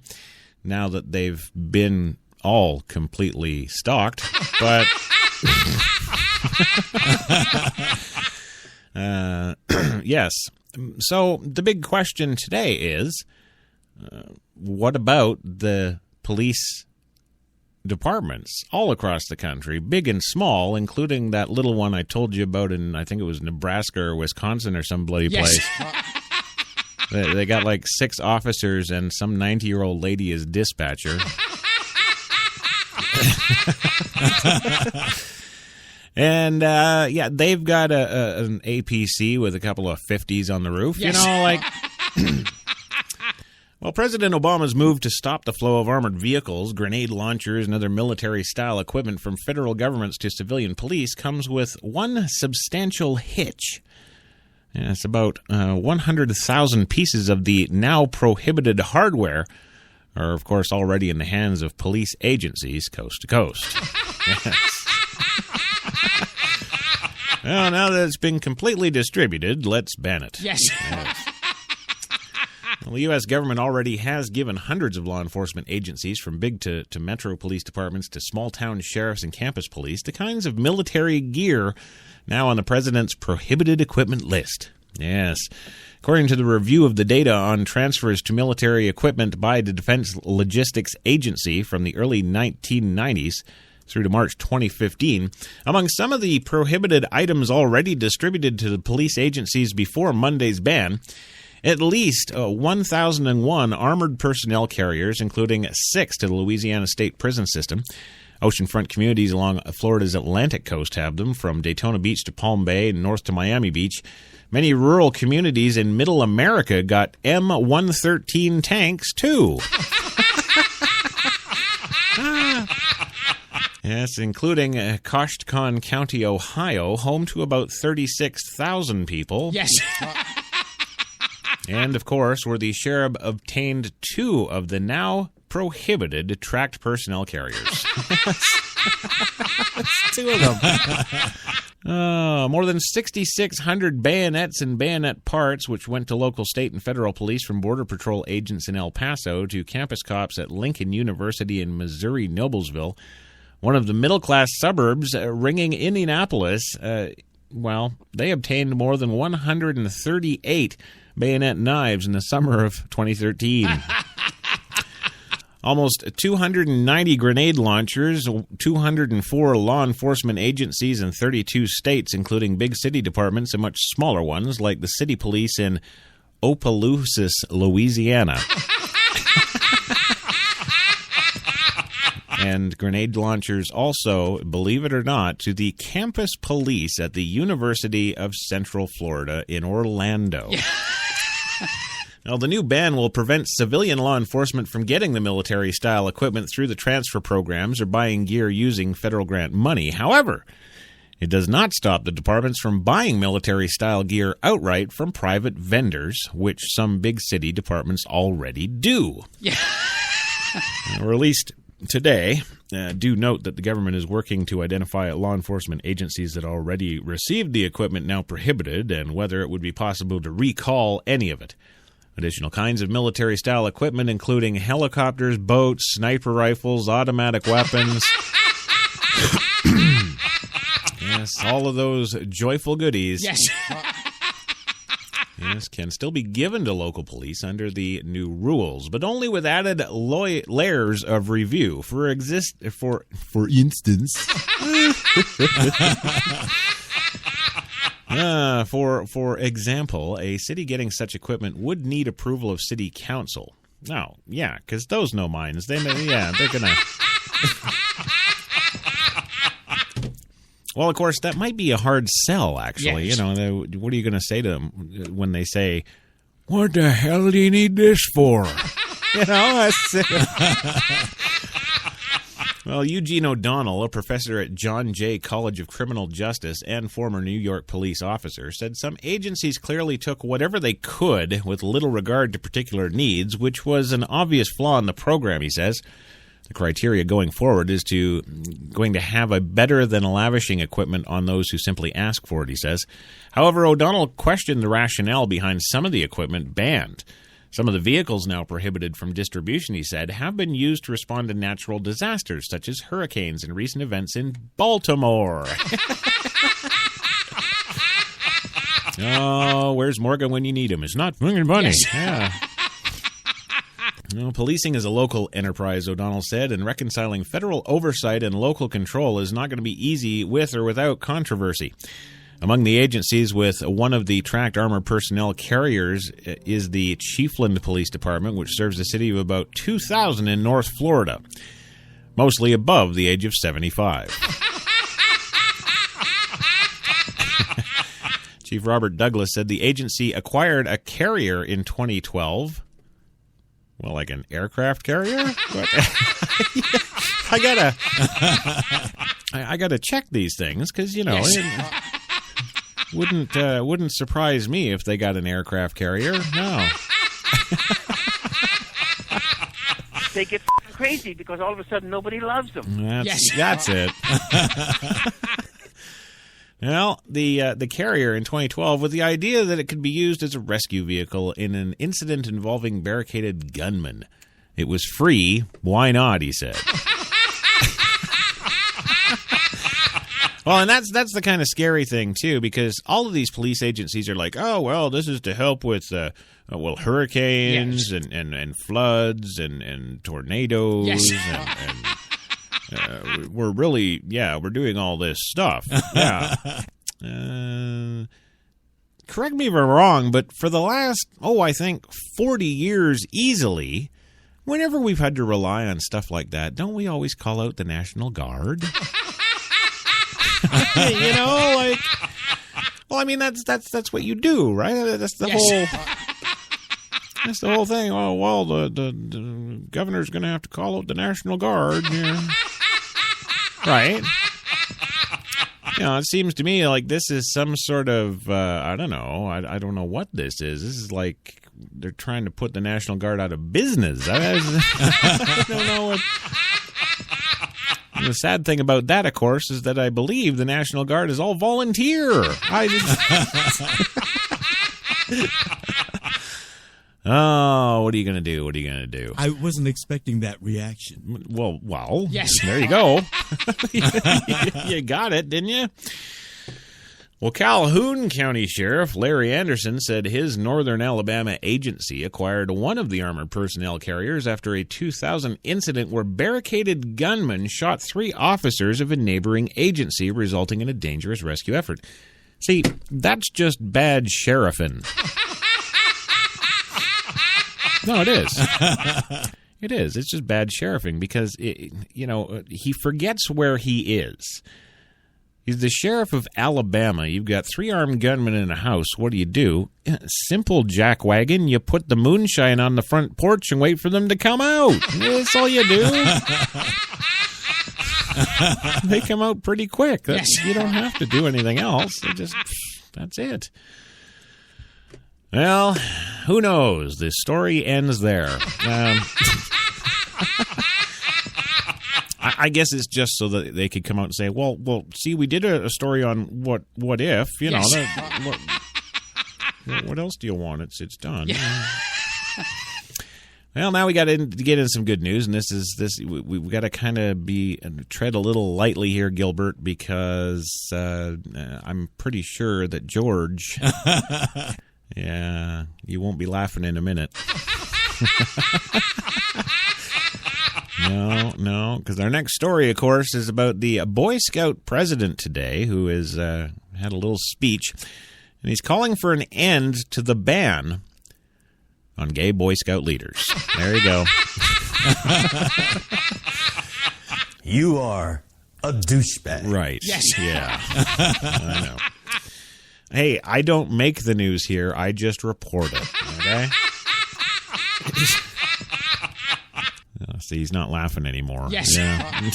now that they've been all completely stocked. But Yes. So the big question today is, what about the police departments all across the country, big and small, including that little one I told you about in, I think it was Nebraska or Wisconsin or some bloody place. They got like 6 officers and some 90-year-old lady as dispatcher. And, they've got an APC with a couple of 50s on the roof. Yes. You know, like... Well, President Obama's move to stop the flow of armored vehicles, grenade launchers, and other military-style equipment from federal governments to civilian police comes with one substantial hitch. Yeah, it's about 100,000 pieces of the now prohibited hardware are, of course, already in the hands of police agencies coast to coast. Yes. Well, now that it's been completely distributed, let's ban it. Yes. Well, the U.S. government already has given hundreds of law enforcement agencies, from big to metro police departments to small-town sheriffs and campus police, the kinds of military gear now on the president's prohibited equipment list. Yes. According to the review of the data on transfers to military equipment by the Defense Logistics Agency from the early 1990s through to March 2015, among some of the prohibited items already distributed to the police agencies before Monday's ban, at least 1,001 armored personnel carriers, including 6 to the Louisiana State Prison System. Oceanfront communities along Florida's Atlantic coast have them, from Daytona Beach to Palm Bay and north to Miami Beach. Many rural communities in Middle America got M113 tanks, too. Yes, including Coshocton County, Ohio, home to about 36,000 people. Yes. And, of course, where the sheriff obtained 2 of the now prohibited tracked personnel carriers. 2 of them. More than 6,600 bayonets and bayonet parts, which went to local, state, and federal police, from Border Patrol agents in El Paso to campus cops at Lincoln University in Missouri Noblesville, one of the middle-class suburbs ringing Indianapolis. They obtained more than 138 bayonet knives in the summer of 2013. Almost 290 grenade launchers, 204 law enforcement agencies in 32 states, including big city departments and much smaller ones like the city police in Opelousas, Louisiana. And grenade launchers also, believe it or not, to the campus police at the University of Central Florida in Orlando. Now, the new ban will prevent civilian law enforcement from getting the military-style equipment through the transfer programs or buying gear using federal grant money. However, it does not stop the departments from buying military-style gear outright from private vendors, which some big city departments already do. Yeah. Released today, do note that the government is working to identify law enforcement agencies that already received the equipment now prohibited and whether it would be possible to recall any of it. Additional kinds of military-style equipment, including helicopters, boats, sniper rifles, automatic weapons. Yes, all of those joyful goodies. Yes. Yes, can still be given to local police under the new rules, but only with added layers of review. For instance, for example, a city getting such equipment would need approval of city council. No, yeah, because those no minds, they're gonna. Well, of course, that might be a hard sell, actually. Yes. You know, what are you going to say to them when they say, "What the hell do you need this for?" You know, Well, Eugene O'Donnell, a professor at John Jay College of Criminal Justice and former New York police officer, said some agencies clearly took whatever they could with little regard to particular needs, which was an obvious flaw in the program, he says. The criteria going forward is going to have a better than lavishing equipment on those who simply ask for it, he says. However, O'Donnell questioned the rationale behind some of the equipment banned, Some of the vehicles now prohibited from distribution, he said, have been used to respond to natural disasters such as hurricanes and recent events in Baltimore. Oh, where's Morgan when you need him? It's not fucking funny. Yes. Yeah. Well, policing is a local enterprise, O'Donnell said, and reconciling federal oversight and local control is not going to be easy with or without controversy. Among the agencies with one of the tracked armored personnel carriers is the Chiefland Police Department, which serves a city of about 2,000 in North Florida, mostly above the age of 75. Chief Robert Douglas said the agency acquired a carrier in 2012. Well, like an aircraft carrier? I gotta check these things because it wouldn't surprise me if they got an aircraft carrier. No. They get crazy because all of a sudden nobody loves them. That's it. Well, the carrier in 2012 with the idea that it could be used as a rescue vehicle in an incident involving barricaded gunmen. It was free. Why not, he said. Well, and that's the kind of scary thing, too, because all of these police agencies are like, oh, well, this is to help with, hurricanes and floods and tornadoes. Yes. We're really, we're doing all this stuff. Yeah. Correct me if I'm wrong, but for the last, I think 40 years easily, whenever we've had to rely on stuff like that, don't we always call out the National Guard? Well, I mean, that's what you do, right? That's the whole... That's the whole thing. Oh, well, the governor's going to have to call out the National Guard. Yeah. Right. It seems to me like this is some sort of, I don't know. I don't know what this is. This is like they're trying to put the National Guard out of business. I don't know what... The sad thing about that, of course, is that I believe the National Guard is all volunteer. Oh, what are you going to do? What are you going to do? I wasn't expecting that reaction. Well, yes. There you go. You got it, didn't you? Well, Calhoun County Sheriff Larry Anderson said his Northern Alabama agency acquired one of the armored personnel carriers after a 2000 incident where barricaded gunmen shot 3 officers of a neighboring agency, resulting in a dangerous rescue effort. See, that's just bad sheriffing. No, it is. It is. It's just bad sheriffing because, he forgets where he is. He's the sheriff of Alabama. You've got 3 armed gunmen in a house. What do? Simple, jackwagon. You put the moonshine on the front porch and wait for them to come out. That's all you do. They come out pretty quick. You don't have to do anything else. That's it. Well, who knows? The story ends there. I guess it's just so that they could come out and say, well, see, we did a story on what if, what else do you want? It's done. Yeah. Well, now we got to get in some good news, and we've got to kind of tread a little lightly here, Gilbert, because I'm pretty sure that George, you won't be laughing in a minute. No, because our next story, of course, is about the Boy Scout president today who has had a little speech, and he's calling for an end to the ban on gay Boy Scout leaders. There you go. You are a douchebag. Right. Yes. Yeah. I know. Hey, I don't make the news here. I just report it. Okay? See, he's not laughing anymore. Yes. Yeah.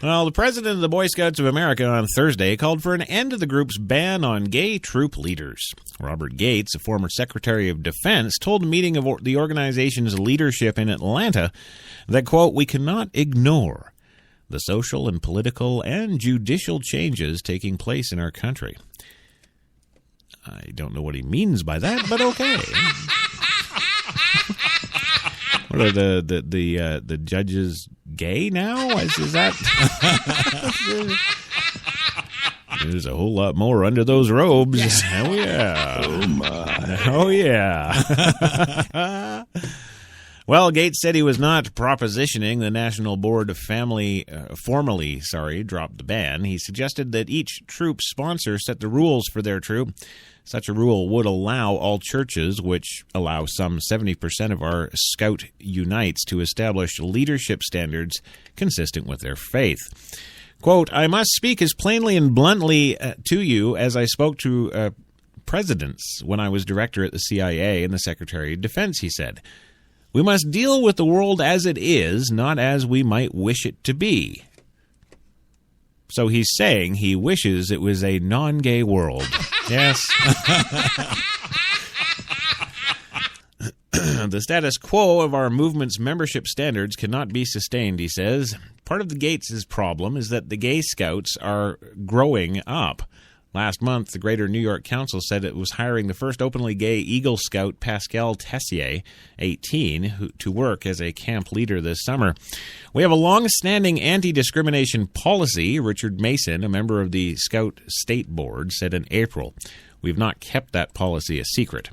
Well, the president of the Boy Scouts of America on Thursday called for an end to the group's ban on gay troop leaders. Robert Gates, a former Secretary of Defense, told a meeting of the organization's leadership in Atlanta that, quote, we cannot ignore the social and political and judicial changes taking place in our country. I don't know what he means by that, but okay. What are the judges gay now? Is that? There's a whole lot more under those robes. Yes. Oh yeah. Oh my. Oh yeah. Well, Gates said he was not propositioning the National Board of Family formally dropped the ban. He suggested that each troop sponsor set the rules for their troop. Such a rule would allow all churches, which allow some 70% of our Scout unites, to establish leadership standards consistent with their faith. Quote, I must speak as plainly and bluntly to you as I spoke to presidents when I was director at the CIA and the Secretary of Defense, he said. We must deal with the world as it is, not as we might wish it to be. So he's saying he wishes it was a non-gay world. Yes. The status quo of our movement's membership standards cannot be sustained, he says. Part of the Gates' problem is that the gay scouts are growing up. Last month, the Greater New York Council said it was hiring the first openly gay Eagle Scout, Pascal Tessier, 18, to work as a camp leader this summer. We have a long-standing anti-discrimination policy, Richard Mason, a member of the Scout State Board, said in April. We've not kept that policy a secret.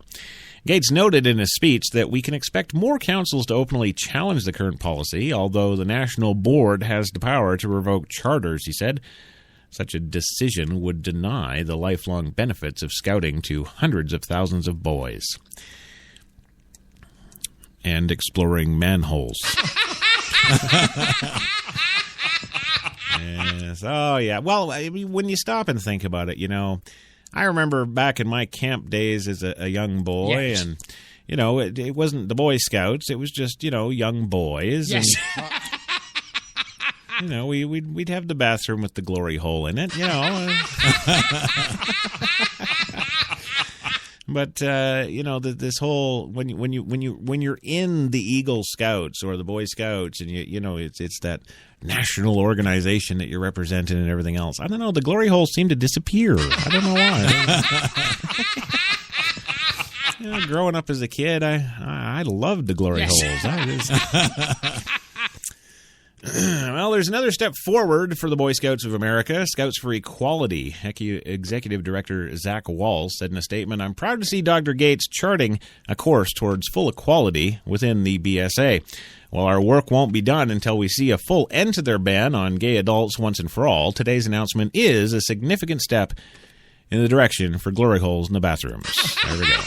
Gates noted in his speech that we can expect more councils to openly challenge the current policy, although the National Board has the power to revoke charters, he said. Such a decision would deny the lifelong benefits of scouting to hundreds of thousands of boys. And exploring manholes. Yes. Oh, yeah. Well, I mean, when you stop and think about it, I remember back in my camp days as a young boy, yes. And, it wasn't the Boy Scouts. It was just, young boys. Yes. And, we'd have the bathroom with the glory hole in it, But this whole when you're in the Eagle Scouts or the Boy Scouts, and it's that national organization that you're representing and everything else. I don't know. The glory holes seem to disappear. I don't know why. Growing up as a kid, I loved the glory holes. Well, there's another step forward for the Boy Scouts of America. Scouts for Equality. Executive Director Zach Wall said in a statement, I'm proud to see Dr. Gates charting a course towards full equality within the BSA. While our work won't be done until we see a full end to their ban on gay adults once and for all, today's announcement is a significant step in the direction for glory holes in the bathrooms. There we go.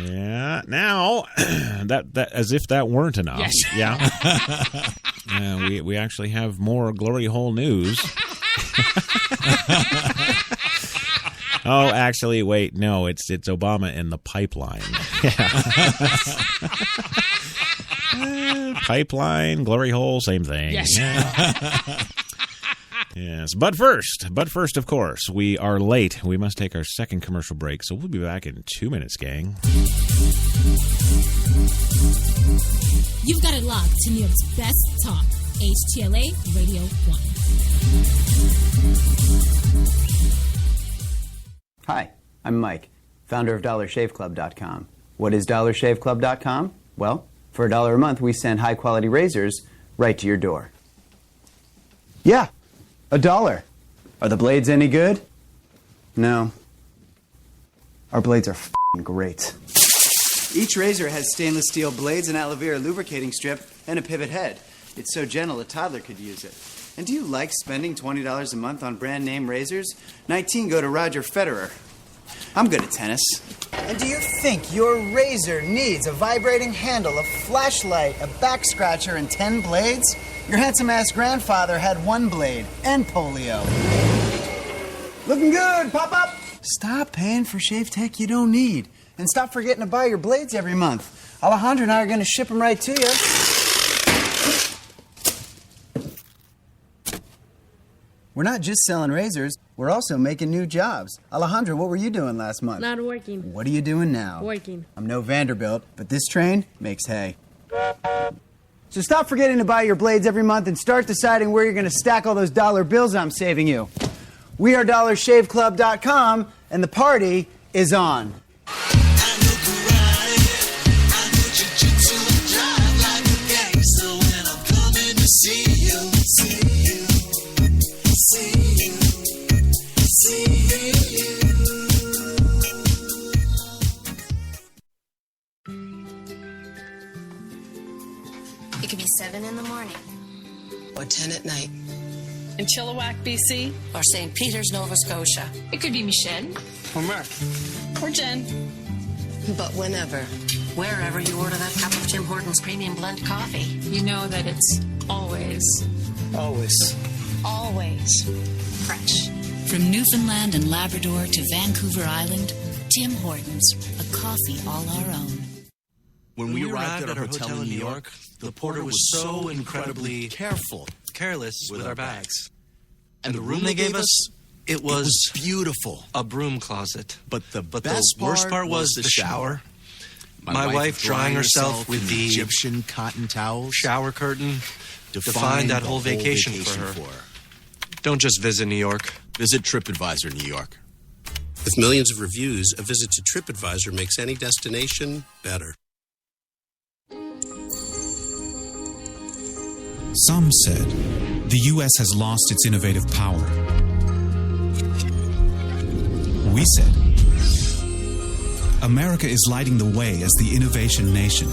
Yeah. Now, that as if that weren't enough. Yes. Yeah. We actually have more glory hole news. Oh, actually, wait. No, it's Obama in the pipeline. Yeah. Pipeline, glory hole, same thing. Yes. Yeah. Yes, but first, of course, we are late. We must take our second commercial break, so we'll be back in 2 minutes, gang. You've got it locked to New York's best talk, HTLA Radio 1. Hi, I'm Mike, founder of DollarShaveClub.com. What is DollarShaveClub.com? Well, for $1 a month, we send high-quality razors right to your door. Yeah. $1. Are the blades any good? No. Our blades are f***ing great. Each razor has stainless steel blades, an aloe vera lubricating strip, and a pivot head. It's so gentle a toddler could use it. And do you like spending $20 a month on brand name razors? 19 go to Roger Federer. I'm good at tennis. And do you think your razor needs a vibrating handle, a flashlight, a back scratcher, and 10 blades? Your handsome-ass grandfather had 1 blade and polio. Looking good, pop-up! Stop paying for shave tech you don't need. And stop forgetting to buy your blades every month. Alejandro and I are going to ship them right to you. We're not just selling razors, we're also making new jobs. Alejandro, what were you doing last month? Not working. What are you doing now? Working. I'm no Vanderbilt, but this train makes hay. So stop forgetting to buy your blades every month and start deciding where you're going to stack all those dollar bills I'm saving you. We are DollarShaveClub.com, and the party is on. 7 in the morning. Or 10 at night. In Chilliwack, BC. Or St. Peters, Nova Scotia. It could be Michelle. Or Murph. Or Jen. But whenever. Wherever you order that cup of Tim Hortons Premium Blend Coffee. You know that it's always fresh. From Newfoundland and Labrador to Vancouver Island, Tim Hortons, a coffee all our own. When we arrived at our hotel in New York, the porter was so incredibly careless with our bags. And the room they gave us, it was beautiful. A broom closet. But the worst part was the shower. My wife drying herself with the Egyptian cotton towels. Shower curtain defined that whole vacation for her. Don't just visit New York. Visit TripAdvisor New York. With millions of reviews, a visit to TripAdvisor makes any destination better. Some said the U.S. has lost its innovative power. We said America is lighting the way as the innovation nation.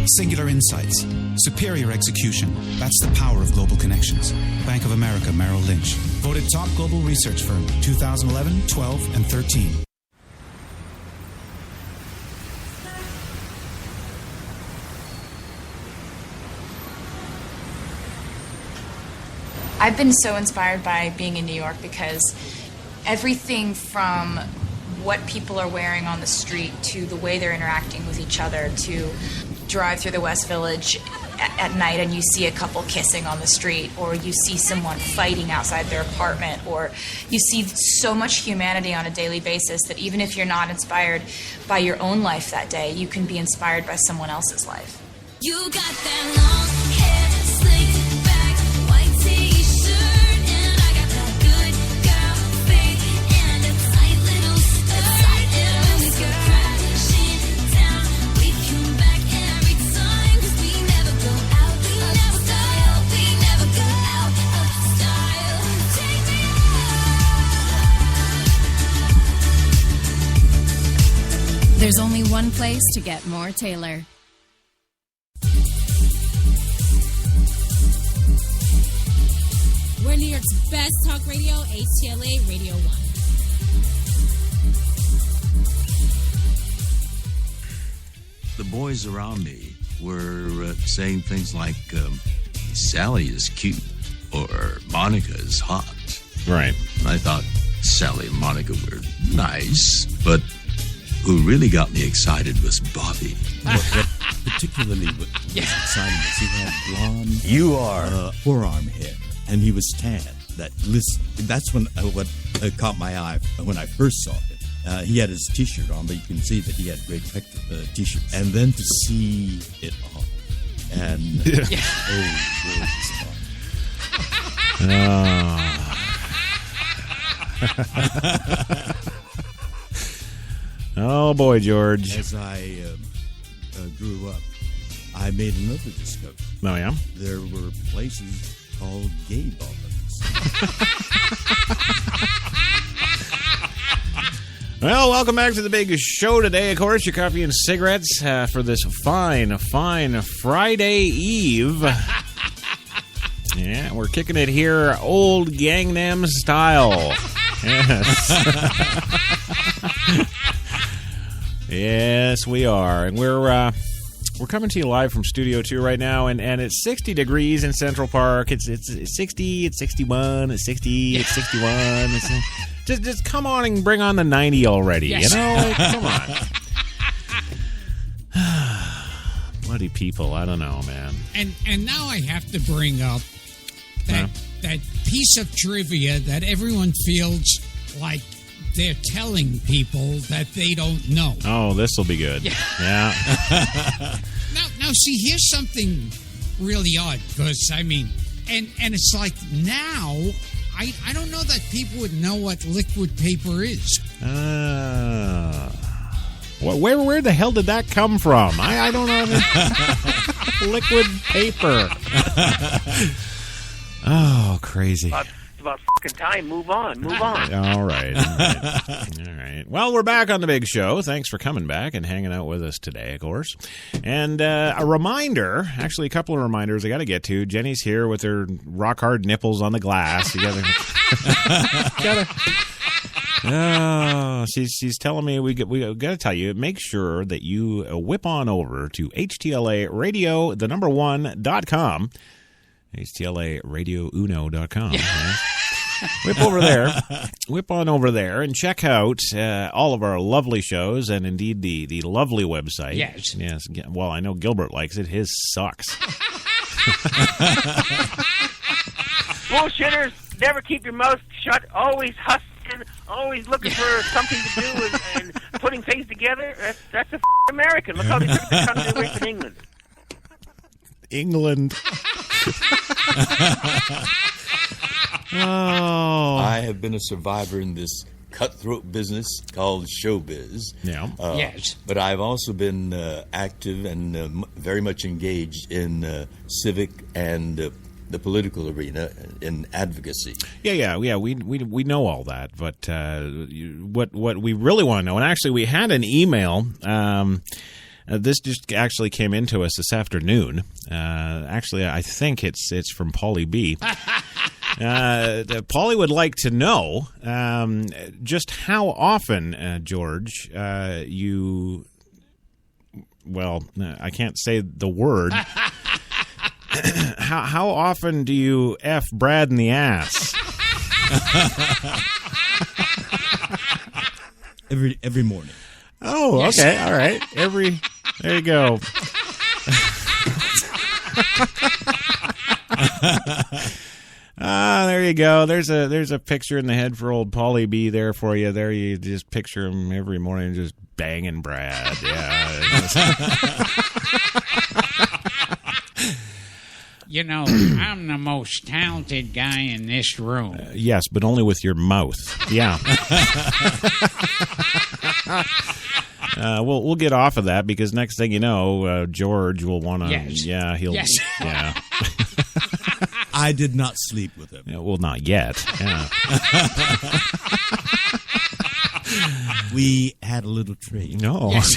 Singular insights, superior execution. That's the power of global connections. Bank of America Merrill Lynch. Voted top global research firm 2011, 12, and 13. I've been so inspired by being in New York because everything from what people are wearing on the street to the way they're interacting with each other, to drive through the West Village at night and you see a couple kissing on the street, or you see someone fighting outside their apartment, or you see so much humanity on a daily basis that even if you're not inspired by your own life that day, you can be inspired by someone else's life. You got that long hair, slick back, white t-shirt, and I got that good girl face and a tight little skirt. And when we go crashing down, we come back every time, 'cause we never go out, we never style, we never go out of style. Take me out. There's only one place to get more Taylor. We're New York's best talk radio, HTLA Radio 1. The boys around me were saying things like, Sally is cute, or Monica is hot. Right. And I thought Sally and Monica were nice, but who really got me excited was Bobby. Particularly what was exciting is he had blonde forearm hair, and he was tan. That's what caught my eye when I first saw him. He had his T-shirt on, but you can see that he had great T-shirts. And then to see it on, and Oh boy, George. As I grew up, I made another discovery. Oh yeah? There were places called gay bars. Well, welcome back to the big show today. Of course, your coffee and cigarettes for this fine Friday Eve. Yeah, we're kicking it here, old Gangnam style. Yes. Yes, we are, and we're coming to you live from Studio 2 right now, and it's 60 degrees in Central Park. It's 60, it's 61, it's 60, it's 61. It's, just come on and bring on the 90 already. Yes. You know, like, come on. Bloody people, I don't know, man. And now I have to bring up that piece of trivia that everyone feels like they're telling people that they don't know. Oh, this will be good. Yeah. Now, see, here's something really odd, because, I mean, and it's like now, I don't know that people would know what liquid paper is. Where the hell did that come from? I don't know. Liquid paper. Oh, crazy. about fucking time. Move on. All right. All right. Well, we're back on the big show. Thanks for coming back and hanging out with us today, of course. And a reminder, actually a couple of reminders I got to get to. Jenny's here with her rock-hard nipples on the glass. You gotta... Oh, she's telling me we got to tell you, make sure that you whip on over to HTLAradio1.com. HTLARadioUno.com. Right? Whip on over there and check out all of our lovely shows and indeed the lovely website. Yes. Well, I know Gilbert likes it. His sucks. Bullshitters, never keep your mouth shut. Always hustling. Always looking for something to do and putting things together. That's a American. Look how they took the country away from England. England. Oh. I have been a survivor in this cutthroat business called showbiz. Yeah. Yes. But I've also been active and very much engaged in civic and the political arena in advocacy. Yeah. We know all that, but what we really want to know, and actually we had an email. This just actually came into us this afternoon. Actually, I think it's from Paulie B. Paulie would like to know just how often, George, you. Well, I can't say the word. How often do you F Brad in the ass? Every morning. Oh, yes. Okay, all right. There you go. There you go. There's a picture in the head for old Paulie B there for you. There you just picture him every morning just banging Brad. Yeah. You know, I'm the most talented guy in this room. Yes, but only with your mouth. Yeah. We'll get off of that because next thing you know, George will want to. Yes. Yeah, he'll. Yes. Yeah. I did not sleep with him. Yeah, well, not yet. Yeah. We had a little trade. No. Yes.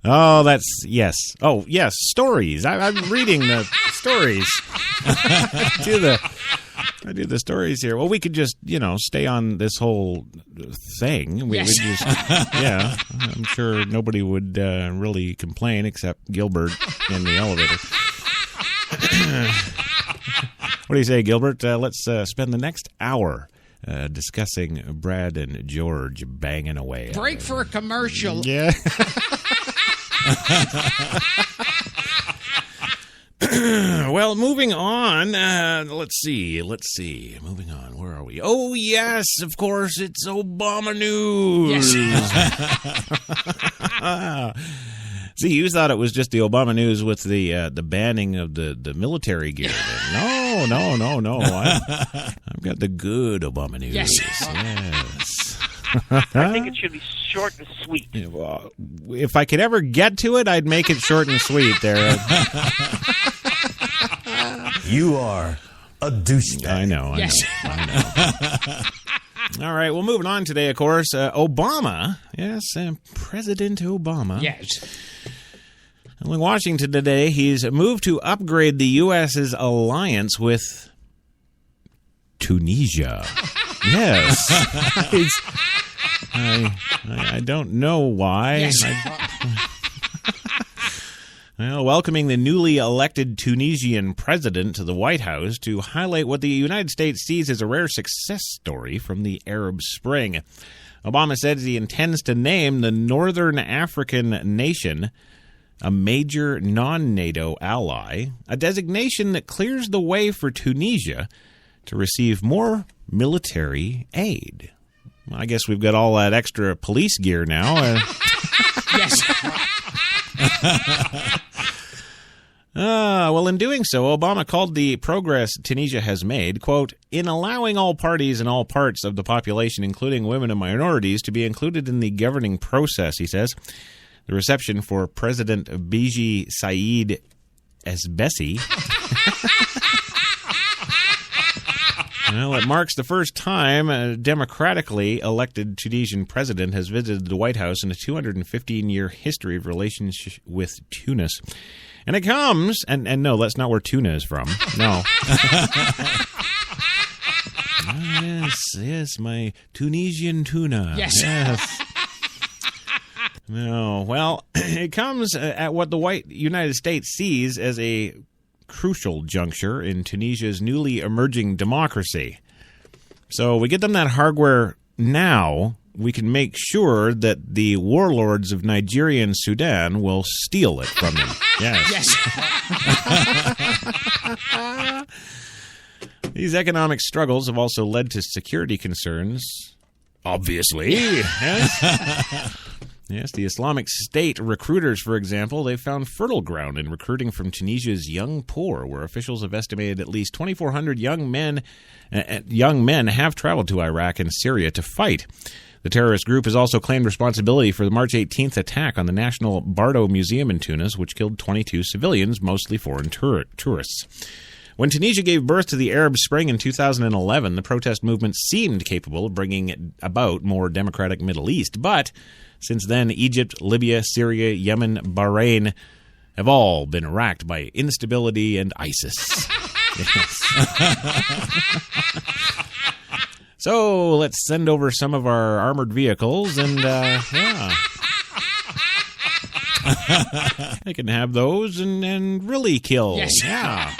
Oh, that's yes. Oh, yes. Stories. I'm reading the stories. I do the stories here. Well, we could just, stay on this whole thing. We would just, yeah. I'm sure nobody would really complain except Gilbert in the elevator. What do you say, Gilbert? Let's spend the next hour discussing Brad and George banging away. Break for a commercial. Yeah. Well, moving on. Let's see. Moving on. Where are we? Oh, yes, of course. It's Obama news. Yes. See, you thought it was just the Obama news with the banning of the military gear. No. I've got the good Obama news. Yes. I think it should be short and sweet. Well, if I could ever get to it, I'd make it short and sweet there. You are a douchebag. I know. All right, well, moving on today, of course, Obama. Yes, President Obama. Yes. In Washington today, he's moved to upgrade the U.S.'s alliance with Tunisia. Yes. I don't know why. Yes. Well, welcoming the newly elected Tunisian president to the White House to highlight what the United States sees as a rare success story from the Arab Spring. Obama says he intends to name the Northern African nation a major non-NATO ally, a designation that clears the way for Tunisia to receive more military aid. Well, I guess we've got all that extra police gear now. Yes. Well, in doing so, Obama called the progress Tunisia has made, quote, in allowing all parties and all parts of the population, including women and minorities, to be included in the governing process, he says. The reception for President Beji Said Esbessi Well, it marks the first time a democratically elected Tunisian president has visited the White House in a 215-year history of relations with Tunis. And it comes, and no, that's not where tuna is from. No. Yes, my Tunisian tuna. Yes. No, well, it comes at what the white United States sees as a crucial juncture in Tunisia's newly emerging democracy. So we get them that hardware now, we can make sure that the warlords of Nigeria and Sudan will steal it from them. Yes. These economic struggles have also led to security concerns, obviously. Yes, the Islamic State recruiters, for example, they found fertile ground in recruiting from Tunisia's young poor, where officials have estimated at least 2,400 young men have traveled to Iraq and Syria to fight. The terrorist group has also claimed responsibility for the March 18th attack on the National Bardo Museum in Tunis, which killed 22 civilians, mostly foreign tourists. When Tunisia gave birth to the Arab Spring in 2011, the protest movement seemed capable of bringing about more democratic Middle East, but since then, Egypt, Libya, Syria, Yemen, Bahrain have all been racked by instability and ISIS. So let's send over some of our armored vehicles and, they can have those and really kill. Yes. Yeah.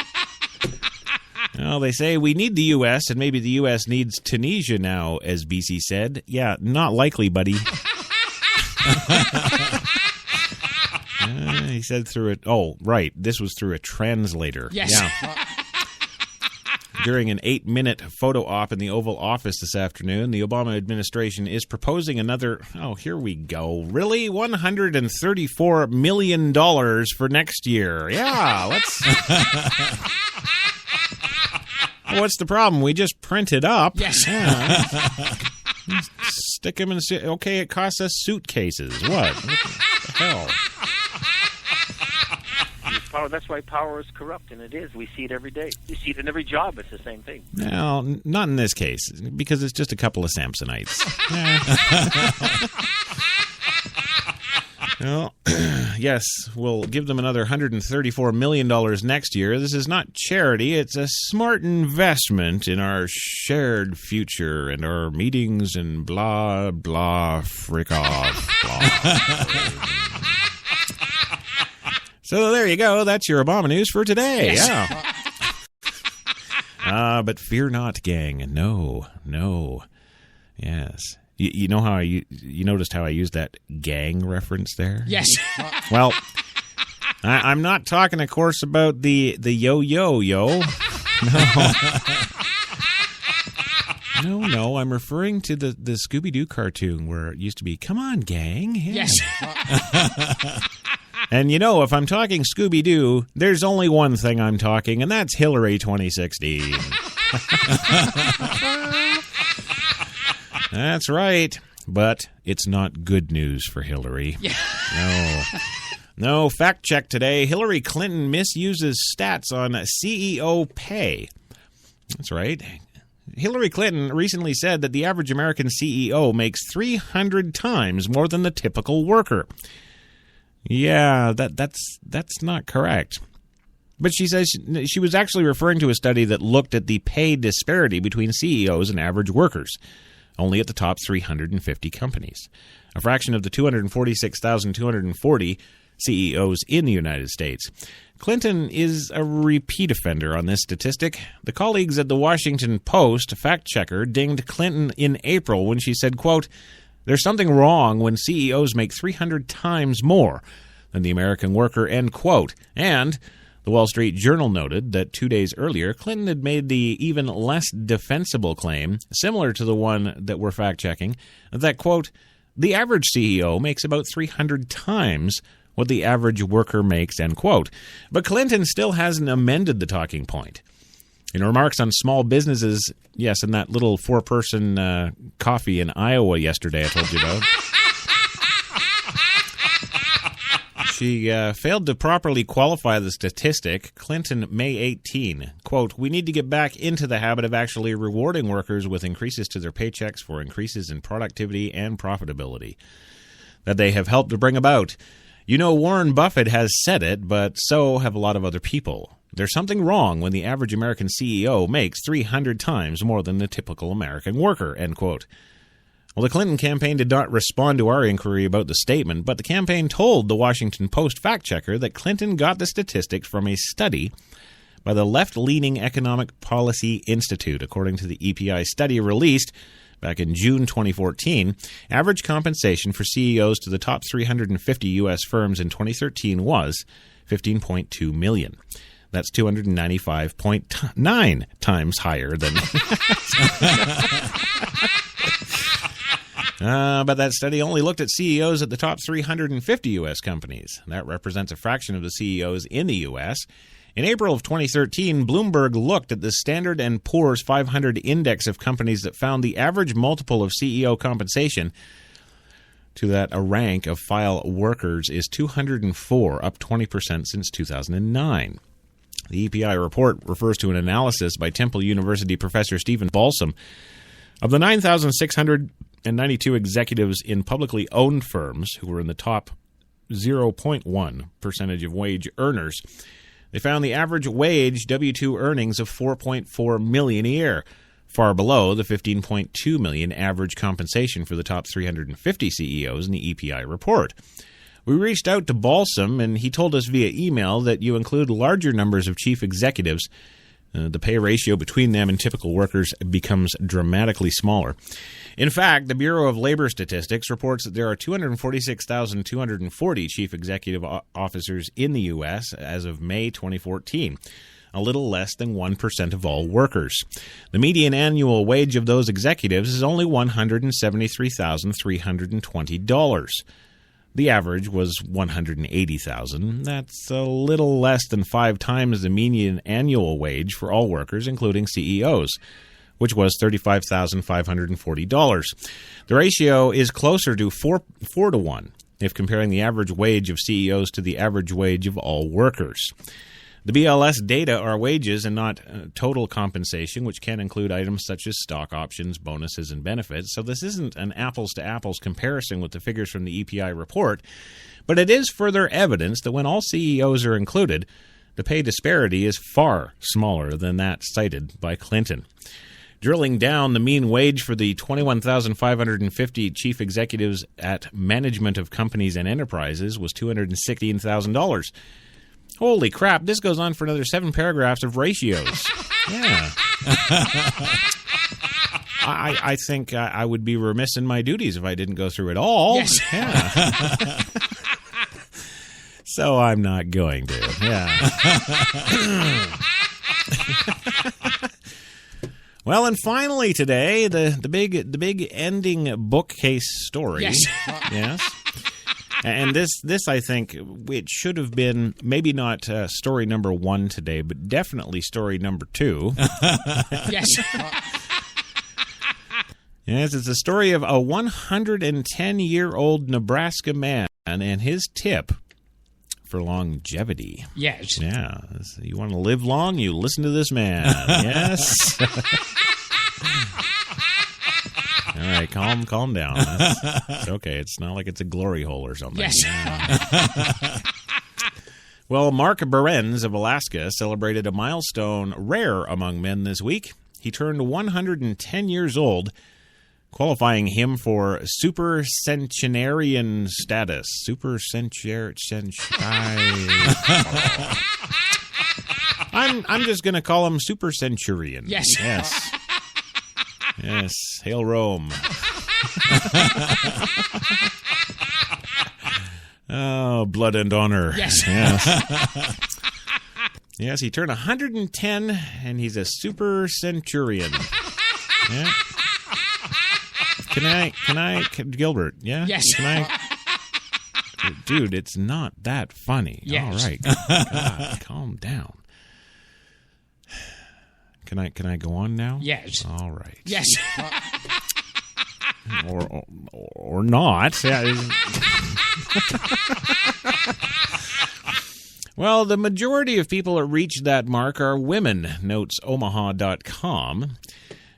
Well, they say we need the U.S. and maybe the U.S. needs Tunisia now, as BC said. Yeah, not likely, buddy. He said through it. Oh, right. This was through a translator. Yes. Yeah. During an 8-minute photo op in the Oval Office this afternoon, the Obama administration is proposing another, here we go, really? $134 million for next year. Yeah, let's... What's the problem? We just print it up. Yes. Yeah. Stick them in... Okay, it costs us suitcases. What the hell? That's why power is corrupt, and it is. We see it every day. You see it in every job. It's the same thing. No, not in this case, because it's just a couple of Samsonites. Well, yes, we'll give them another $134 million next year. This is not charity. It's a smart investment in our shared future and our meetings and blah, blah, frick off, blah. So there you go. That's your Obama news for today. Yes. Yeah. But fear not, gang. No. Yes. You know how you noticed how I used that gang reference there? Yes. Well, I'm not talking, of course, about the yo. No. I'm referring to the Scooby-Doo cartoon where it used to be, come on, gang. Yeah. Yes. And if I'm talking Scooby-Doo, there's only one thing I'm talking, and that's Hillary 2016. That's right. But it's not good news for Hillary. Yeah. No, fact check today. Hillary Clinton misuses stats on CEO pay. That's right. Hillary Clinton recently said that the average American CEO makes 300 times more than the typical worker. Yeah, that's not correct. But she says she was actually referring to a study that looked at the pay disparity between CEOs and average workers, only at the top 350 companies, a fraction of the 246,240 CEOs in the United States. Clinton is a repeat offender on this statistic. The colleagues at the Washington Post fact-checker dinged Clinton in April when she said, quote, "There's something wrong when CEOs make 300 times more than the American worker," end quote. And the Wall Street Journal noted that 2 days earlier, Clinton had made the even less defensible claim, similar to the one that we're fact-checking, that, quote, "the average CEO makes about 300 times what the average worker makes," end quote. But Clinton still hasn't amended the talking point. In remarks on small businesses, yes, in that little 4-person coffee in Iowa yesterday I told you about. She failed to properly qualify the statistic. Clinton, May 18, quote, "We need to get back into the habit of actually rewarding workers with increases to their paychecks for increases in productivity and profitability that they have helped to bring about. You know, Warren Buffett has said it, but so have a lot of other people. There's something wrong when the average American CEO makes 300 times more than the typical American worker," end quote. Well, the Clinton campaign did not respond to our inquiry about the statement, but the campaign told the Washington Post fact-checker that Clinton got the statistics from a study by the left-leaning Economic Policy Institute. According to the EPI study released back in June 2014, average compensation for CEOs to the top 350 U.S. firms in 2013 was $15.2 million. That's 295.9 times higher than... But that study only looked at CEOs at the top 350 U.S. companies. That represents a fraction of the CEOs in the U.S. In April of 2013, Bloomberg looked at the Standard & Poor's 500 index of companies that found the average multiple of CEO compensation to that a rank of file workers is 204, up 20% since 2009. The EPI report refers to an analysis by Temple University professor Stephen Balsam of the 9,692 executives in publicly owned firms who were in the top 0.1% of wage earners. They found the average wage W-2 earnings of $4.4 million a year, far below the $15.2 million average compensation for the top 350 CEOs in the EPI report. We reached out to Balsam, and he told us via email that you include larger numbers of chief executives, the pay ratio between them and typical workers becomes dramatically smaller. In fact, the Bureau of Labor Statistics reports that there are 246,240 chief executive officers in the U.S. as of May 2014, a little less than 1% of all workers. The median annual wage of those executives is only $173,320. The average was $180,000. That's a little less than 5 times the median annual wage for all workers, including CEOs, which was $35,540. The ratio is closer to 4 to 1 if comparing the average wage of CEOs to the average wage of all workers. The BLS data are wages and not total compensation, which can include items such as stock options, bonuses, and benefits. So this isn't an apples-to-apples comparison with the figures from the EPI report, but it is further evidence that when all CEOs are included, the pay disparity is far smaller than that cited by Clinton. Drilling down, the mean wage for the 21,550 chief executives at management of companies and enterprises was $216,000. Holy crap, this goes on for another 7 paragraphs of ratios. Yeah. I think I would be remiss in my duties if I didn't go through it all. Yes. Yeah. So I'm not going to. Yeah. Well, and finally today, the big ending bookcase story. Yes. Yes. And this I think it should have been maybe not story number 1 today, but definitely story number 2. Yes. Yes, it's a story of a 110-year-old Nebraska man and his tip for longevity. Yes. Yeah. You want to live long? You listen to this man. Yes. All right, calm down. It's okay. It's not like it's a glory hole or something. Yes. Yeah. Well, Mark Behrens of Alaska celebrated a milestone rare among men this week. He turned 110 years old, qualifying him for supercentenarian status. I'm just going to call him supercenturion. Yes. Yes. Yes, hail Rome. Oh, blood and honor. Yes. Yes. Yes, he turned 110, and he's a super centurion. Yeah. Can I, Gilbert? Yeah. Yes. Can I? Dude, it's not that funny. Yes. All right. God, calm down. Can I go on now? Yes. All right. Yes. Or not. Yeah. Well, the majority of people that reach that mark are women, notes Omaha.com.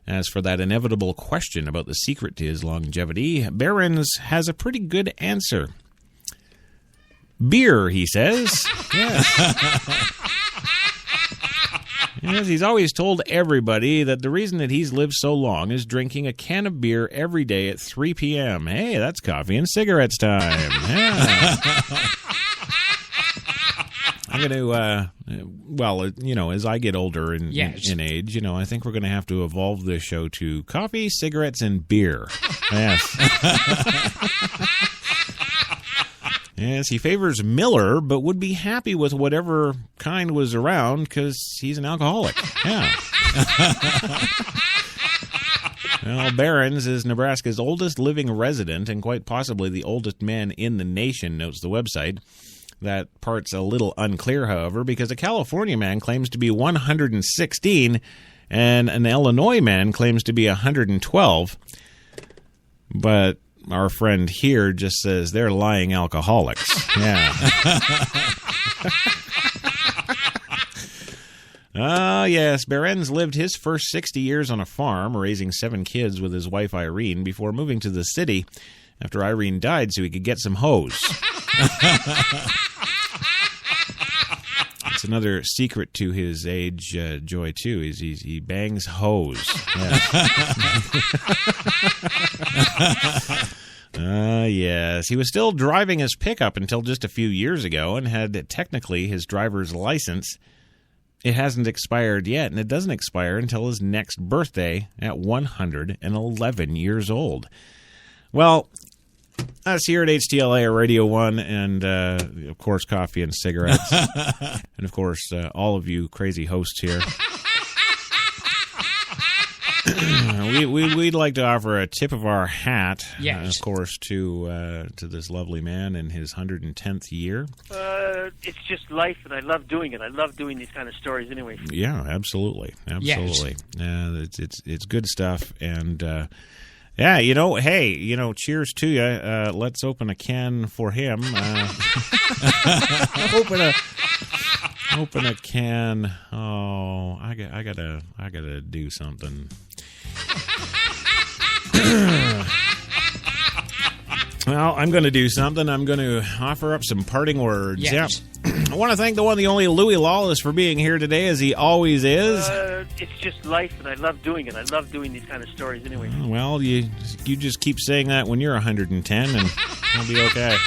As for that inevitable question about the secret to his longevity, Barron's has a pretty good answer. Beer, he says. Yes. Yes, he's always told everybody that the reason that he's lived so long is drinking a can of beer every day at 3 p.m. Hey, that's coffee and cigarettes time. Yeah. I'm going to, well, you know, as I get older in age, you know, I think we're going to have to evolve this show to coffee, cigarettes, and beer. Yes. Yes, he favors Miller, but would be happy with whatever kind was around because he's an alcoholic. Yeah. Well, Barron's is Nebraska's oldest living resident and quite possibly the oldest man in the nation, notes the website. That part's a little unclear, however, because a California man claims to be 116 and an Illinois man claims to be 112. But our friend here just says they're lying alcoholics. Yeah. Yes, Barron's lived his first 60 years on a farm, raising 7 kids with his wife Irene, before moving to the city after Irene died so he could get some hose. It's another secret to his age, Joy, too, is he bangs hose. Yes. He was still driving his pickup until just a few years ago and had technically his driver's license. It hasn't expired yet, and it doesn't expire until his next birthday at 111 years old. Well, us here at HTLA Radio 1 and, of course, coffee and cigarettes. And, of course, all of you crazy hosts here. We'd like to offer a tip of our hat, of course, to this lovely man in his 110th year. It's just life, and I love doing it. I love doing these kind of stories anyway. Yeah, absolutely. Absolutely. It's good stuff, and... yeah, you know, hey, you know, cheers to you. Let's open a can for him. Open a can. Oh, I gotta do something. Well, I'm going to do something. I'm going to offer up some parting words. Yes. Yeah. I want to thank the one, the only Louis Lawless for being here today, as he always is. It's just life, and I love doing it. I love doing these kind of stories anyway. Well, you just keep saying that when you're 110, and we'll be okay.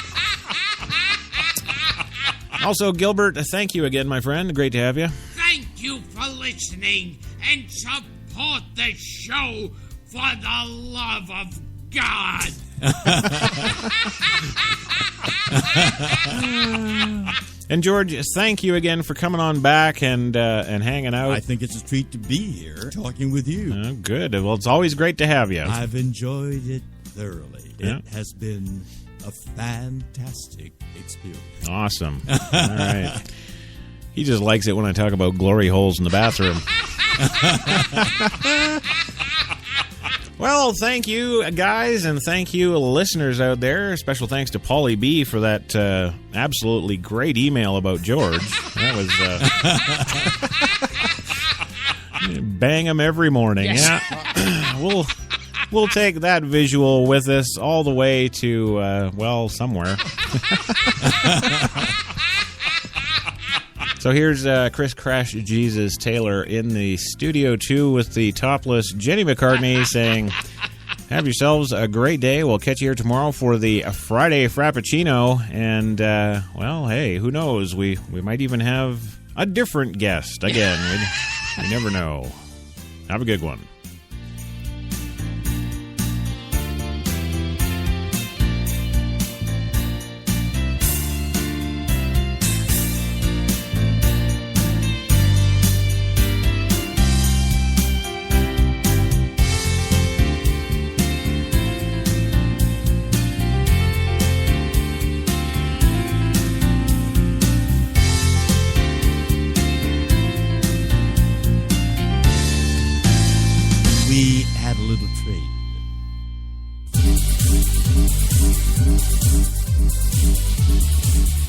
Also, Gilbert, thank you again, my friend. Great to have you. Thank you for listening and support the show for the love of God. And George, thank you again for coming on back and hanging out. I think it's a treat to be here talking with you. Oh, good. Well, it's always great to have you. I've enjoyed it thoroughly. Yeah. It has been a fantastic experience. Awesome. All right. He just likes it when I talk about glory holes in the bathroom. Well, thank you, guys, and thank you, listeners out there. Special thanks to Paulie B for that absolutely great email about George. That was bang him every morning. Yes. Yeah, we'll take that visual with us all the way to somewhere. So here's Chris Crash Jesus Taylor in the studio, too, with the topless Jenny McCartney saying, have yourselves a great day. We'll catch you here tomorrow for the Friday Frappuccino. And, well, hey, who knows? We might even have a different guest again. We never know. Have a good one. We had a little trade.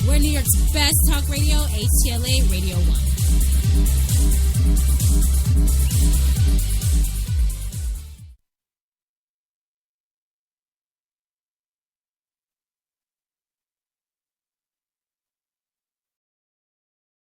We're New York's best talk radio, HTLA Radio 1.